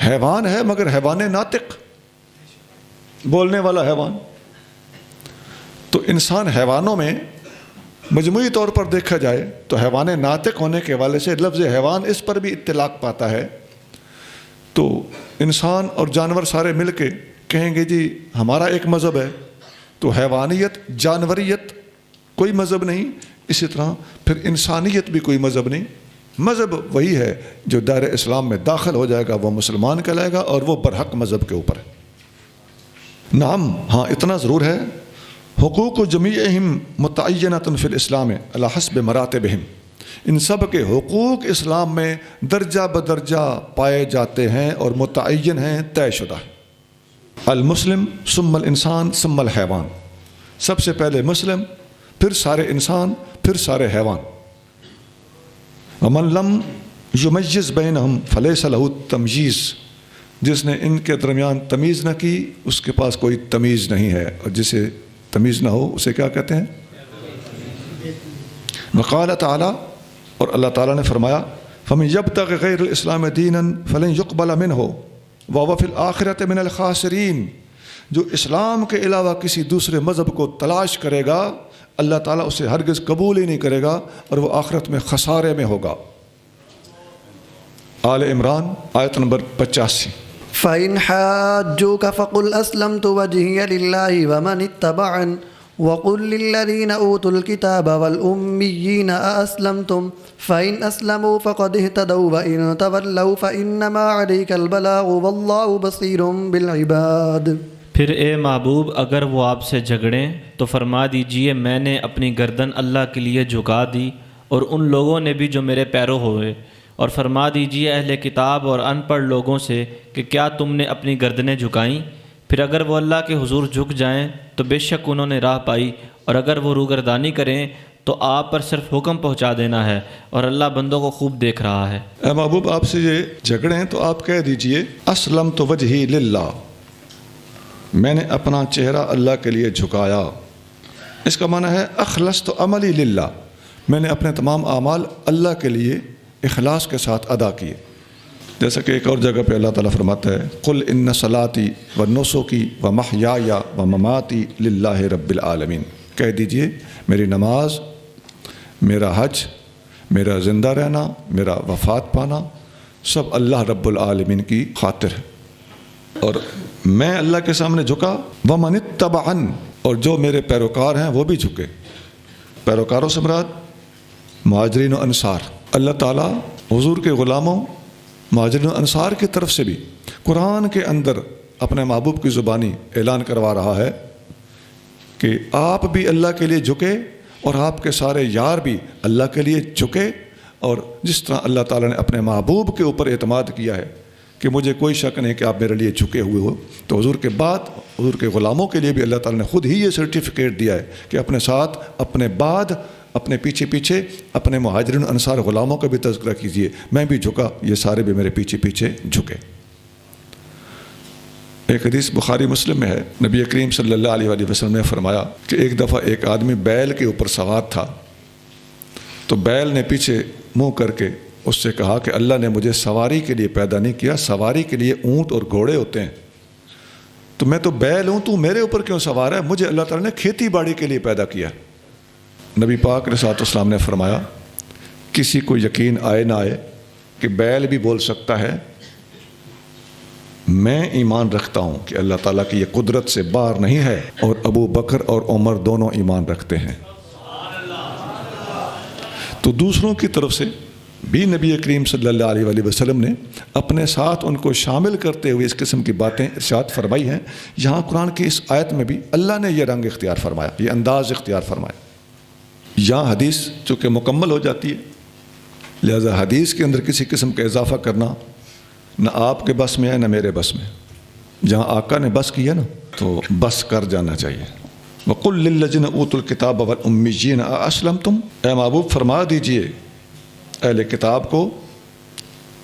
حیوان ہے، مگر حیوان ناطق، بولنے والا حیوان۔ تو انسان حیوانوں میں مجموعی طور پر دیکھا جائے تو حیوان ناطق ہونے کے حوالے سے لفظ حیوان اس پر بھی اطلاق پاتا ہے۔ تو انسان اور جانور سارے مل کے کہیں گے جی ہمارا ایک مذہب ہے، تو حیوانیت، جانوریت کوئی مذہب نہیں، اسی طرح پھر انسانیت بھی کوئی مذہب نہیں۔ مذہب وہی ہے جو دائرہ اسلام میں داخل ہو جائے گا وہ مسلمان کہلائے گا، اور وہ برحق مذہب کے اوپر ہے۔ نعم، ہاں اتنا ضرور ہے، حقوق جمیعہم متعینۃ فی الاسلام علی حسب مراتبہم، ان سب کے حقوق اسلام میں درجہ بدرجہ پائے جاتے ہیں اور متعین ہیں، طے شدہ ہیں۔ المسلم ثم الانسان ثم الحیوان، سب سے پہلے مسلم، پھر سارے انسان، پھر سارے حیوان۔ ومن لم یمیز بینہم فلیس لہ تمییز، جس نے ان کے درمیان تمیز نہ کی اس کے پاس کوئی تمیز نہیں ہے، اور جسے تمیز نہ ہو اسے کیا کہتے ہیں؟ وقال تعالی، اور اللہ تعالیٰ نے فرمایا فمن یبتغ غیر الاسلام دینا فلن یقبل منہ وہو فی الآخرۃ من الخاسرین، جو اسلام کے علاوہ کسی دوسرے مذہب کو تلاش کرے گا اللہ تعالیٰ اسے ہرگز قبول ہی نہیں کرے گا اور وہ آخرت میں خسارے میں ہوگا۔ آل عمران آیت نمبر 85۔ فَإِنْ حَاجُّوكَ فَقُلْ أَسْلَمْتُ وَجْهِيَ لِلَّهِ وَمَنِ اتَّبَعَنِ وَقُلْ لِلَّذِينَ أُوتُوا الْكِتَابَ وَالْأُمِّيِّينَ أَأَسْلَمْتُمْ فَإِنْ أَسْلَمُوا فَقَدِ اهْتَدَوْا وَإِنْ تَوَلَّوْا فَإِنَّمَا عَلَيْكَ الْبَلَاغُ وَاللَّهُ بَصِيرٌ بِالْعِبَادِ۔ پھر اے محبوب اگر وہ آپ سے جھگڑیں تو فرما دیجئے میں نے اپنی گردن اللہ کے لیے جھکا دی اور ان لوگوں نے بھی جو میرے پیرو ہوئے، اور فرما دیجئے اہل کتاب اور ان پڑھ لوگوں سے کہ کیا تم نے اپنی گردنیں جھکائیں؟ پھر اگر وہ اللہ کے حضور جھک جائیں تو بے شک انہوں نے راہ پائی، اور اگر وہ روگردانی کریں تو آپ پر صرف حکم پہنچا دینا ہے، اور اللہ بندوں کو خوب دیکھ رہا ہے۔ اے محبوب آپ سے یہ جھگڑیں تو آپ کہہ دیجئے اسلمت وجہی للہ، میں نے اپنا چہرہ اللہ کے لیے جھکایا۔ اس کا معنی ہے اخلصت عملی للہ، میں نے اپنے تمام اعمال اللہ کے لیے اخلاص کے ساتھ ادا کیے۔ جیسا کہ ایک اور جگہ پہ اللہ تعالیٰ فرماتا ہے قل ان صلاتی و نسکی و محیای و مماتی للہ رب العالمین، کہہ دیجئے میری نماز، میرا حج، میرا زندہ رہنا، میرا وفات پانا سب اللہ رب العالمین کی خاطر ہے، اور میں اللہ کے سامنے جھکا۔ ومن اتبعن، اور جو میرے پیروکار ہیں وہ بھی جھکے۔ پیروکاروں سے مراد مہاجرین و انصار۔ اللہ تعالیٰ حضور کے غلاموں مہاجرین و انصار کی طرف سے بھی قرآن کے اندر اپنے محبوب کی زبانی اعلان کروا رہا ہے کہ آپ بھی اللہ کے لیے جھکے اور آپ کے سارے یار بھی اللہ کے لیے جھکے، اور جس طرح اللہ تعالیٰ نے اپنے محبوب کے اوپر اعتماد کیا ہے کہ مجھے کوئی شک نہیں کہ آپ میرے لیے جھکے ہوئے ہو، تو حضور کے بعد حضور کے غلاموں کے لیے بھی اللہ تعالیٰ نے خود ہی یہ سرٹیفکیٹ دیا ہے کہ اپنے ساتھ، اپنے بعد، اپنے پیچھے پیچھے اپنے مہاجرین انصار غلاموں کا بھی تذکرہ کیجئے، میں بھی جھکا، یہ سارے بھی میرے پیچھے پیچھے جھکے۔ ایک حدیث بخاری مسلم میں ہے، نبی کریم صلی اللہ علیہ وآلہ وسلم نے فرمایا کہ ایک دفعہ ایک آدمی بیل کے اوپر سوار تھا، تو بیل نے پیچھے منہ کر کے اس سے کہا کہ اللہ نے مجھے سواری کے لیے پیدا نہیں کیا، سواری کے لیے اونٹ اور گھوڑے ہوتے ہیں، تو میں تو بیل ہوں، تو میرے اوپر کیوں سوار ہے؟ مجھے اللہ تعالیٰ نے کھیتی باڑی کے لیے پیدا کیا۔ نبی پاک علیہ السلام نے فرمایا کسی کو یقین آئے نہ آئے کہ بیل بھی بول سکتا ہے میں ایمان رکھتا ہوں کہ اللہ تعالیٰ کی یہ قدرت سے باہر نہیں ہے، اور ابو بکر اور عمر دونوں ایمان رکھتے ہیں۔ تو دوسروں کی طرف سے بھی نبی کریم صلی اللہ علیہ وآلہ وسلم نے اپنے ساتھ ان کو شامل کرتے ہوئے اس قسم کی باتیں ارشاد فرمائی ہیں۔ یہاں قرآن کی اس آیت میں بھی اللہ نے یہ رنگ اختیار فرمایا، یہ انداز اختیار فرمایا۔ یہاں حدیث چونکہ مکمل ہو جاتی ہے، لہذا حدیث کے اندر کسی قسم کا اضافہ کرنا نہ آپ کے بس میں ہے نہ میرے بس میں۔ جہاں آقا نے بس کیا نا تو بس کر جانا چاہیے۔ وَقُلْ لِلَّذِينَ أُوتُوا الْكِتَابَ وَالْأُمِّيِّينَ أَأَسْلَمْتُمْ، اے محبوب فرما دیجئے اہل کتاب کو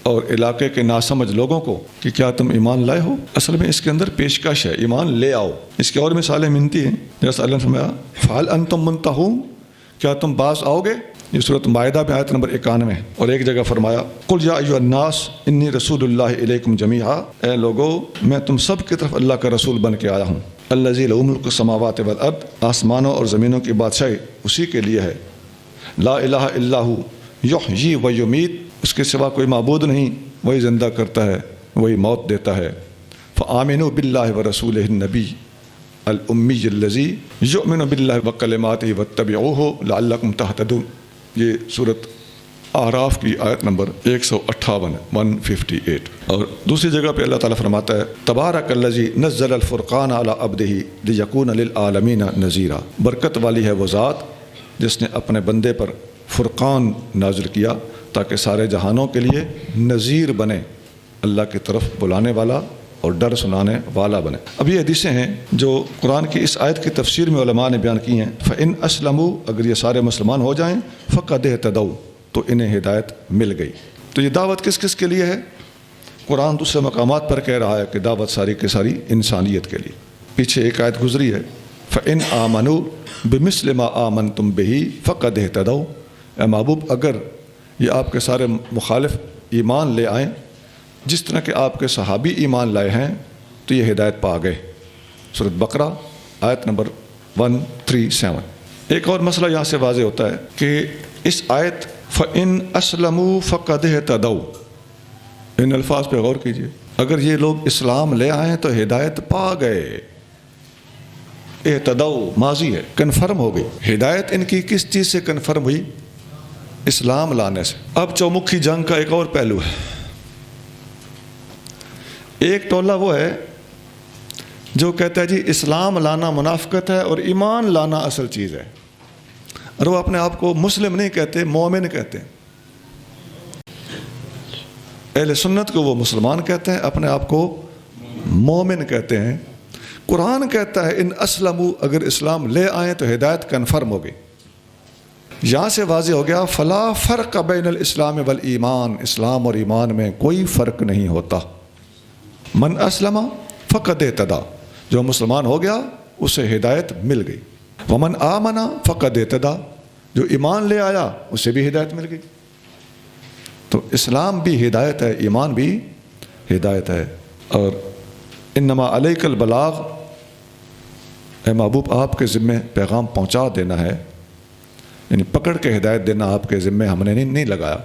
اور علاقے کے ناسمجھ لوگوں کو کہ کیا تم ایمان لائے ہو؟ اصل میں اس کے اندر پیشکش ہے، ایمان لے آؤ۔ اس کی اور مثالیں ملتی ہیں، جیسا اللہ نے فرمایا فَهَلْ أَنْتُمْ مُنْتَهُونَ، کیا تم باز آؤ گے؟ یہ سورۃ مائدہ میں آیت نمبر 91 ہے۔ اور ایک جگہ فرمایا قُلْ يَا أَيُّهَا النَّاسُ إِنِّي رَسُولُ اللَّهِ إِلَيْكُمْ جَمِيعًا، اے لوگو میں تم سب کی طرف اللہ کا رسول بن کے آیا ہوں۔ الَّذِي لَهُ مُلْكُ السَّمَاوَاتِ وَالْأَرْضِ، آسمانوں اور زمینوں کی بادشاہی اسی کے لیے ہے۔ لا الہ الا ہو یحیی و یمیت، اس کے سوا کوئی معبود نہیں، وہی زندہ کرتا ہے، وہی موت دیتا ہے۔ فآمنوا باللہ ورسولہ النبی الامی الذی یؤمن باللہ وکلماتہ واتبعوہ لعلکم تہتدون، یہ سورۃ اعراف کی آیت نمبر 158 158. اور دوسری جگہ پہ اللہ تعالیٰ فرماتا ہے تبارک الذی نزل الفرقان علی عبدہ لیکون للعالمین نذیرا. برکت والی ہے وہ ذات جس نے اپنے بندے پر فرقان نازل کیا تاکہ سارے جہانوں کے لیے نذیر بنے، اللہ کی طرف بلانے والا اور ڈر سنانے والا بنے. اب یہ حدیثیں ہیں جو قرآن کی اس آیت کی تفسیر میں علماء نے بیان کی ہیں. فَإِنْ أَسْلَمُوا، اگر یہ سارے مسلمان ہو جائیں، فَقَدْ اهْتَدَوْا، تو انہیں ہدایت مل گئی. تو یہ دعوت کس کس کے لیے ہے؟ قرآن دوسرے مقامات پر کہہ رہا ہے کہ دعوت ساری کی ساری انسانیت کے لیے. پیچھے ایک آیت گزری ہے فَإِنْ آمَنُوا بِمِثْلِ مَا آمَنْتُمْ بِهِ فَقَدْ اهْتَدَوْا. اے محبوب اگر یہ آپ کے سارے مخالف ایمان لے آئیں جس طرح کہ آپ کے صحابی ایمان لائے ہیں تو یہ ہدایت پا گئے. سورۃ بقرہ آیت نمبر 137. ایک اور مسئلہ یہاں سے واضح ہوتا ہے کہ اس آیت فَإِنْ أَسْلَمُوا فَقَدْ اهْتَدَوْا، ان الفاظ پہ غور کیجئے. اگر یہ لوگ اسلام لے آئیں تو ہدایت پا گئے. اہتدوا ماضی ہے، کنفرم ہو گئی. ہدایت ان کی کس چیز سے کنفرم ہوئی؟ اسلام لانے سے. اب چومکھی جنگ کا ایک اور پہلو ہے. ایک ٹولہ وہ ہے جو کہتا ہے جی اسلام لانا منافقت ہے اور ایمان لانا اصل چیز ہے، اور وہ اپنے آپ کو مسلم نہیں کہتے، مومن کہتے ہیں. اہل سنت کو وہ مسلمان کہتے ہیں، اپنے آپ کو مومن کہتے ہیں. قرآن کہتا ہے ان اسلموا، اگر اسلام لے آئیں تو ہدایت کنفرم ہو گئی. یہاں سے واضح ہو گیا فلا فرق بین الاسلام والایمان، اسلام اور ایمان میں کوئی فرق نہیں ہوتا. من اسلم فقد اہتدی، جو مسلمان ہو گیا اسے ہدایت مل گئی. ومن آمن فقد اہتدی، جو ایمان لے آیا اسے بھی ہدایت مل گئی. تو اسلام بھی ہدایت ہے، ایمان بھی ہدایت ہے. اور انما علیک البلاغ، اے محبوب آپ کے ذمے پیغام پہنچا دینا ہے، یعنی پکڑ کے ہدایت دینا آپ کے ذمے ہم نے نہیں لگایا.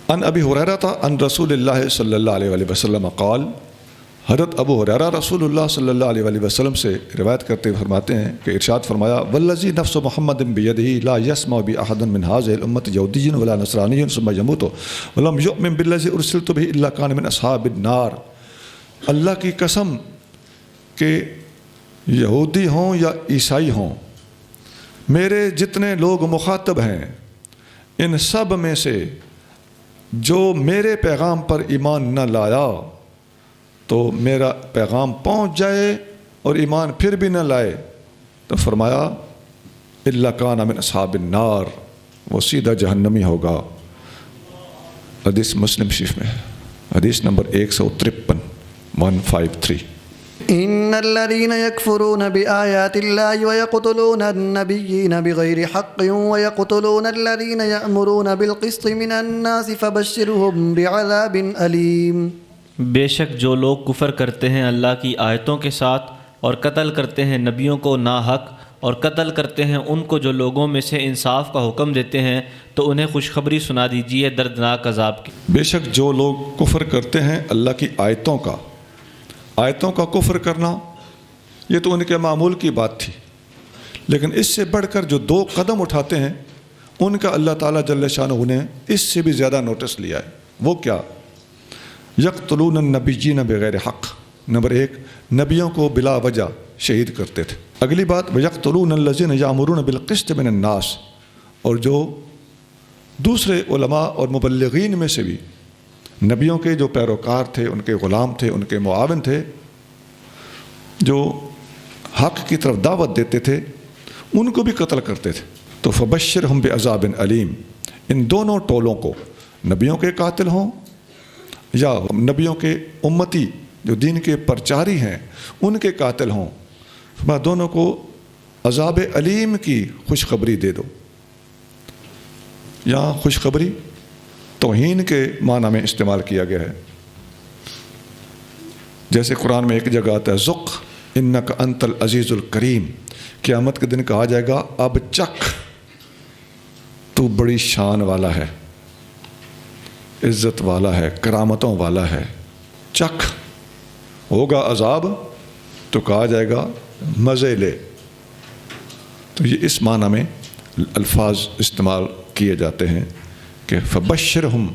ان ابی ہریرہ ان رسول اللہ صلی اللہ علیہ وآلہ وسلم قال، حضرت ابو ہریرہ رسول اللہ صلی اللہ علیہ وآلہ وسلم سے روایت کرتے ہوئے فرماتے ہیں کہ ارشاد فرمایا والذی نفس محمد بیدہ لا یسمع باحد من هذه الامة یہودی ولا نصرانی ثم یموت ولم یؤمن بالذی ارسلت به الا کان من اصحاب النار. اللہ کی قسم کہ یہودی ہوں یا عیسائی ہوں، میرے جتنے لوگ مخاطب ہیں ان سب میں سے جو میرے پیغام پر ایمان نہ لایا تو میرا پیغام پہنچ جائے اور ایمان پھر بھی نہ لائے تو فرمایا الا کان من اصحاب النار، وہ سیدھا جہنمی ہوگا. حدیث مسلم شریف میں، حدیث نمبر 153 153. إن الذين يكفرون بآيات الله ويقتلون النبيين بغير حق ويقتلون الذين يأمرون بالقسط من الناس فبشرهم بعذاب أليم. بے شک جو لوگ کفر کرتے ہیں اللہ کی آیتوں کے ساتھ اور قتل کرتے ہیں نبیوں کو ناحق اور قتل کرتے ہیں ان کو جو لوگوں میں سے انصاف کا حکم دیتے ہیں تو انہیں خوشخبری سنا دیجیے دردناک عذاب کی. بے شک جو لوگ کفر کرتے ہیں اللہ کی آیتوں کا کفر کرنا یہ تو ان کے معمول کی بات تھی، لیکن اس سے بڑھ کر جو 2 قدم اٹھاتے ہیں ان کا اللہ تعالیٰ جل شانہ نے اس سے بھی زیادہ نوٹس لیا ہے. وہ کیا؟ یقتلون النبیین بغیر حق. نمبر 1، نبیوں کو بلا وجہ شہید کرتے تھے. اگلی بات وَيَقْتُلُونَ الَّذِينَ يَأْمُرُونَ بِالْقِسْطِ مِنَ النَّاسِ، اور جو دوسرے علماء اور مبلغین میں سے بھی نبیوں کے جو پیروکار تھے، ان کے غلام تھے، ان کے معاون تھے، جو حق کی طرف دعوت دیتے تھے، ان کو بھی قتل کرتے تھے. تو فبشرہم بعذاب علیم، ان دونوں ٹولوں کو، نبیوں کے قاتل ہوں یا نبیوں کے امتی جو دین کے پرچاری ہیں ان کے قاتل ہوں، میں دونوں کو عذاب علیم کی خوشخبری دے دو. یہاں خوشخبری توہین کے معنی میں استعمال کیا گیا ہے. جیسے قرآن میں ایک جگہ آتا ہے ذق انک انت العزیز الکریم، قیامت کے دن کہا جائے گا اب چکھ، تو بڑی شان والا ہے، عزت والا ہے، کرامتوں والا ہے. چکھ ہوگا عذاب تو کہا جائے گا مزے لے. تو یہ اس معنی میں الفاظ استعمال کیے جاتے ہیں کہ فبشرہم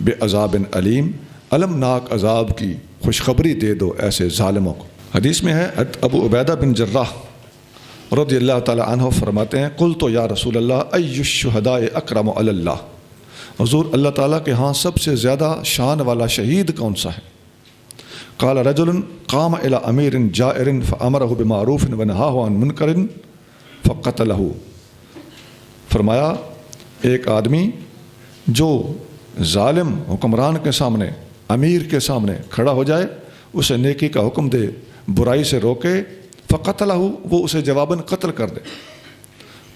بعذاب علیم، المناک عذاب کی خوشخبری دے دو ایسے ظالموں کو۔ حدیث میں ہے ابو عبیدہ بن جراح رضی اللہ تعالی عنہ فرماتے ہیں قلت یا رسول اللہ ای الشہداء اکرم علی اللہ، حضور اللہ تعالیٰ کے ہاں سب سے زیادہ شان والا شہید کون سا ہے؟ قال رجل قام الی امیر جائر فامرہ بمعروف ونہاہ عن منکر فقتلہ، فرمایا ایک آدمی جو ظالم حکمران کے سامنے، امیر کے سامنے کھڑا ہو جائے، اسے نیکی کا حکم دے، برائی سے روکے، فقتلہ، وہ اسے جواباً قتل کر دے۔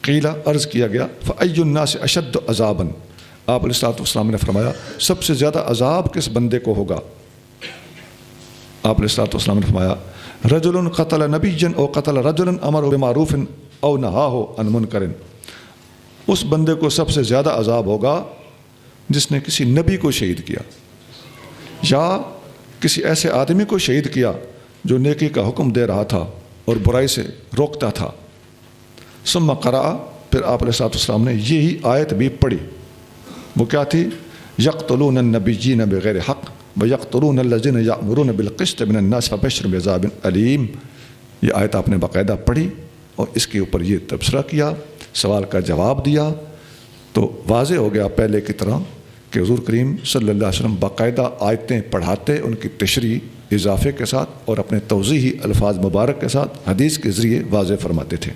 قیل، عرض کیا گیا، فأی الناس اشد عذاباً، آپ علیہ السلام نے فرمایا سب سے زیادہ عذاب کس بندے کو ہوگا؟ آپ علیہ السلام نے فرمایا رجل قتل نبیا او قتل رجلا امر بمعروف او نہاہ عن منکر، اس بندے کو سب سے زیادہ عذاب ہوگا جس نے کسی نبی کو شہید کیا یا کسی ایسے آدمی کو شہید کیا جو نیکی کا حکم دے رہا تھا اور برائی سے روکتا تھا۔ ثم قرأ، پھر آپ علیہ السلام نے یہی آیت بھی پڑھی، وہ کیا تھی؟ یقتلون النبیین بغیر حق ویقتلون الذین یأمرون بالقسط من الناس فبشر بعذاب علیم۔ یہ آیت آپ نے باقاعدہ پڑھی اور اس کے اوپر یہ تبصرہ کیا، سوال کا جواب دیا، تو واضح ہو گیا پہلے کی طرح کہ حضور کریم صلی اللہ علیہ وسلم باقاعدہ آیتیں پڑھاتے، ان کی تشریح اضافے کے ساتھ اور اپنے توضیحی الفاظ مبارک کے ساتھ حدیث کے ذریعے واضح فرماتے تھے۔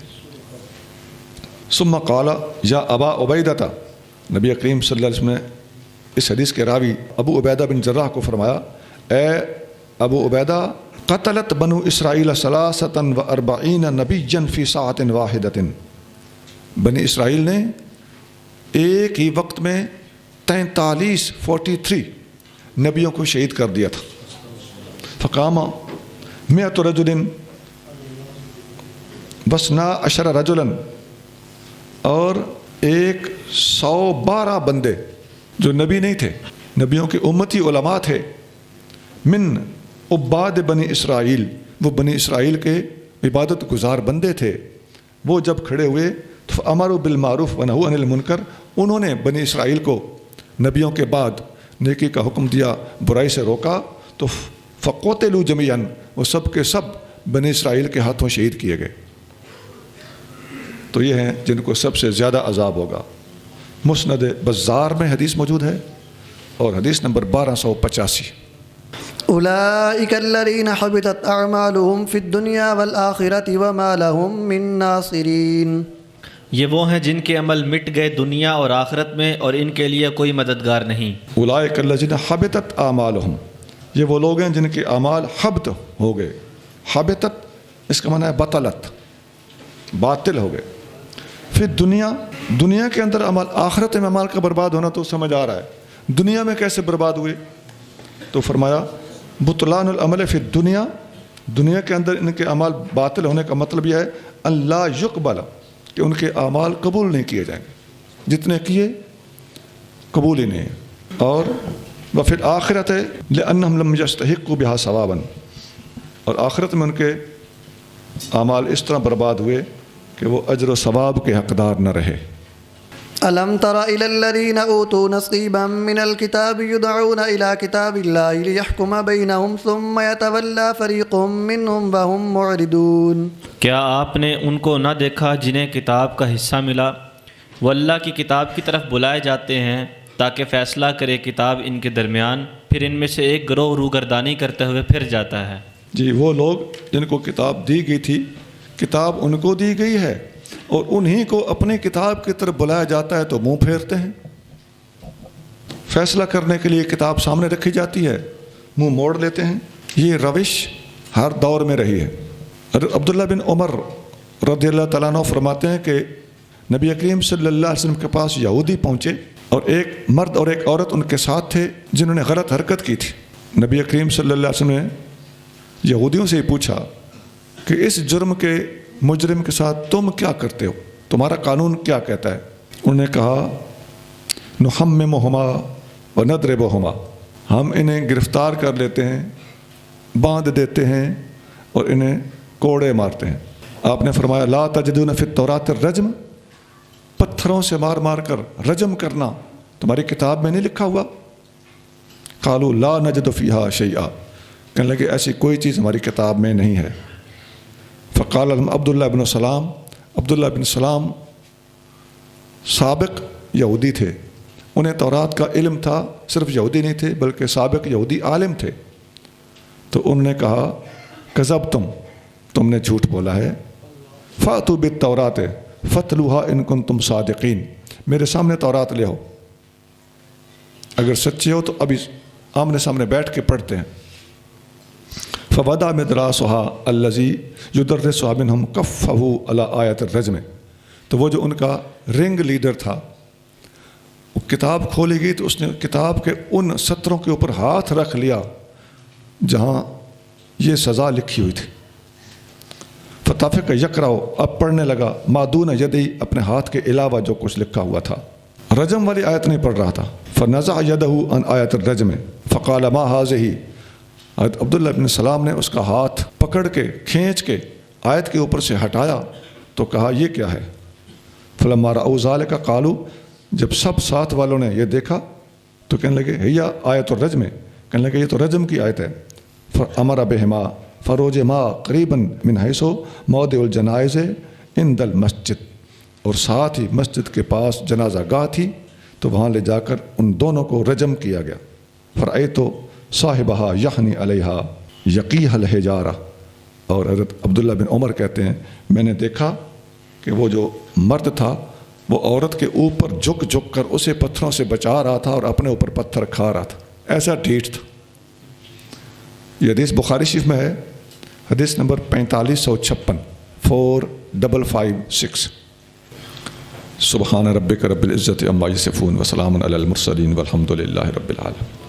ثم قال یا ابا عبیدہ، نبی کریم صلی اللہ علیہ وسلم نے اس حدیث کے راوی ابو عبیدہ بن جراح کو فرمایا، اے ابو عبیدہ، قتلت بنو اسرائیل 43 نبیا فی ساعۃ واحدۃ، بنی اسرائیل نے ایک ہی وقت میں 43 نبیوں کو شہید کر دیا تھا۔ فقام 100 رجل و12 رجلا، اور 112 بندے جو نبی نہیں تھے، نبیوں کے امتی علماء تھے، من عباد بنی اسرائیل، وہ بنی اسرائیل کے عبادت گزار بندے تھے، وہ جب کھڑے ہوئے تو امروا بالمعروف ونہوا عن المنکر، انہوں نے بنی اسرائیل کو نبیوں کے بعد نیکی کا حکم دیا، برائی سے روکا، تو فقتلوا جميعا، وہ سب کے سب بنی اسرائیل کے ہاتھوں شہید کیے گئے۔ تو یہ ہیں جن کو سب سے زیادہ عذاب ہوگا۔ مسند بزار میں حدیث موجود ہے اور حدیث نمبر 1285۔ أولئك الذين حبطت أعمالهم في الدنيا والآخرة وما لهم من ناصرين، یہ وہ ہیں جن کے عمل مٹ گئے دنیا اور آخرت میں، اور ان کے لیے کوئی مددگار نہیں۔ اولئک الذین حبطت اعمالهم، یہ وہ لوگ ہیں جن کے اعمال حبط ہو گئے۔ حبطت اس کا معنی ہے بطلت، باطل ہو گئے۔ پھر دنیا کے اندر عمل، آخرت میں عمل کا برباد ہونا تو سمجھ آ رہا ہے، دنیا میں کیسے برباد ہوئے؟ تو فرمایا بطلان العمل فی الدنیا، دنیا کے اندر ان کے اعمال باطل ہونے کا مطلب یہ ہے اللہ یقبل، کہ ان کے اعمال قبول نہیں کیے جائیں گے، جتنے کیے قبول ہی نہیں۔ اور وفی الآخرۃ لأنہم لم یستحقوا بہا ثوابا، اور آخرت میں ان کے اعمال اس طرح برباد ہوئے کہ وہ اجر و ثواب کے حقدار نہ رہے۔ ألم تر إلى الذين أوتوا نصيبا من الكتاب يدعون إلى كتاب الله ليحكم بينهم ثم يتولى فريق منهم وهم معرضون، کیا آپ نے ان کو نہ دیکھا جنہیں کتاب کا حصہ ملا، وہ اللہ کی کتاب کی طرف بلائے جاتے ہیں تاکہ فیصلہ کرے کتاب ان کے درمیان، پھر ان میں سے ایک گروہ روگردانی کرتے ہوئے پھر جاتا ہے۔ جی، وہ لوگ جن کو کتاب دی گئی تھی، کتاب ان کو دی گئی ہے اور انہی کو اپنی کتاب کی طرف بلایا جاتا ہے تو منہ پھیرتے ہیں۔ فیصلہ کرنے کے لیے کتاب سامنے رکھی جاتی ہے، منہ موڑ لیتے ہیں۔ یہ روش ہر دور میں رہی ہے۔ عبداللہ بن عمر رضی اللہ تعالیٰ عنہ فرماتے ہیں کہ نبی کریم صلی اللہ علیہ وسلم کے پاس یہودی پہنچے اور ایک مرد اور ایک عورت ان کے ساتھ تھے جنہوں نے غلط حرکت کی تھی۔ نبی کریم صلی اللہ علیہ وسلم نے یہودیوں سے ہی پوچھا کہ اس جرم کے مجرم کے ساتھ تم کیا کرتے ہو، تمہارا قانون کیا کہتا ہے؟ انہوں نے کہا نحممہما ونضربہما، ہم انہیں گرفتار کر لیتے ہیں، باندھ دیتے ہیں اور انہیں کوڑے مارتے ہیں۔ آپ نے فرمایا لا تجدون فی التوراۃ الرجم، پتھروں سے مار مار کر رجم کرنا تمہاری کتاب میں نہیں لکھا ہوا؟ قالوا لا نجد فیہا شیئا، کہنے لگے ایسی کوئی چیز ہماری کتاب میں نہیں ہے۔ فقال لهم عبداللہ بن سلام، عبداللہ بن سلام سابق یہودی تھے، انہیں تورات کا علم تھا، صرف یہودی نہیں تھے بلکہ سابق یہودی عالم تھے۔ تو انہوں نے کہا کذبتم، تم نے جھوٹ بولا ہے، فاتوا بالتورات فتلوها ان کنتم صادقین، میرے سامنے تورات لے آؤ، اگر سچے ہو تو ابھی آمنے سامنے بیٹھ کے پڑھتے ہیں۔ فبدا مدراسها الذی یدرسها منهم کفه علی آیت الرجم، تو وہ جو ان کا رنگ لیڈر تھا، وہ کتاب کھولی گئی تو اس نے کتاب کے ان سطروں کے اوپر ہاتھ رکھ لیا جہاں یہ سزا لکھی ہوئی تھی۔ فتافق یقرأ، اب پڑھنے لگا، ما دون یدی، اپنے ہاتھ کے علاوہ جو کچھ لکھا ہوا تھا، رجم والی آیت نہیں پڑھ رہا تھا۔ فنزع یدہ عن آیت الرجم فقال ما هذه، حضرت عبداللہ بن سلام نے اس کا ہاتھ پکڑ کے کھینچ کے آیت کے اوپر سے ہٹایا تو کہا یہ کیا ہے؟ فلما رأوا ذلک قالوا، جب سب ساتھ والوں نے یہ دیکھا تو کہنے لگے ہیا آیت الرجم، کہنے لگے یہ تو رجم کی آیت ہے۔ فامر بہما فروجما قریبا من حیث موضع الجنائز عند المسجد، اور ساتھ ہی مسجد کے پاس جنازہ گاہ تھی تو وہاں لے جا کر ان دونوں کو رجم کیا گیا۔ فرأیت صاحبہا یحنی علیہا یقیہ الحجارہ، اور حضرت عبداللہ بن عمر کہتے ہیں میں نے دیکھا کہ وہ جو مرد تھا وہ عورت کے اوپر جھک جھک کر اسے پتھروں سے بچا رہا تھا اور اپنے اوپر پتھر کھا رہا تھا، ایسا ڈھیٹ تھا۔ یہ حدیث بخاری شریف میں ہے، حدیث نمبر 4556 4556۔ سبحان ربک رب العزت عما یصفون وسلام علی المرسلین والحمد للہ رب العالمین۔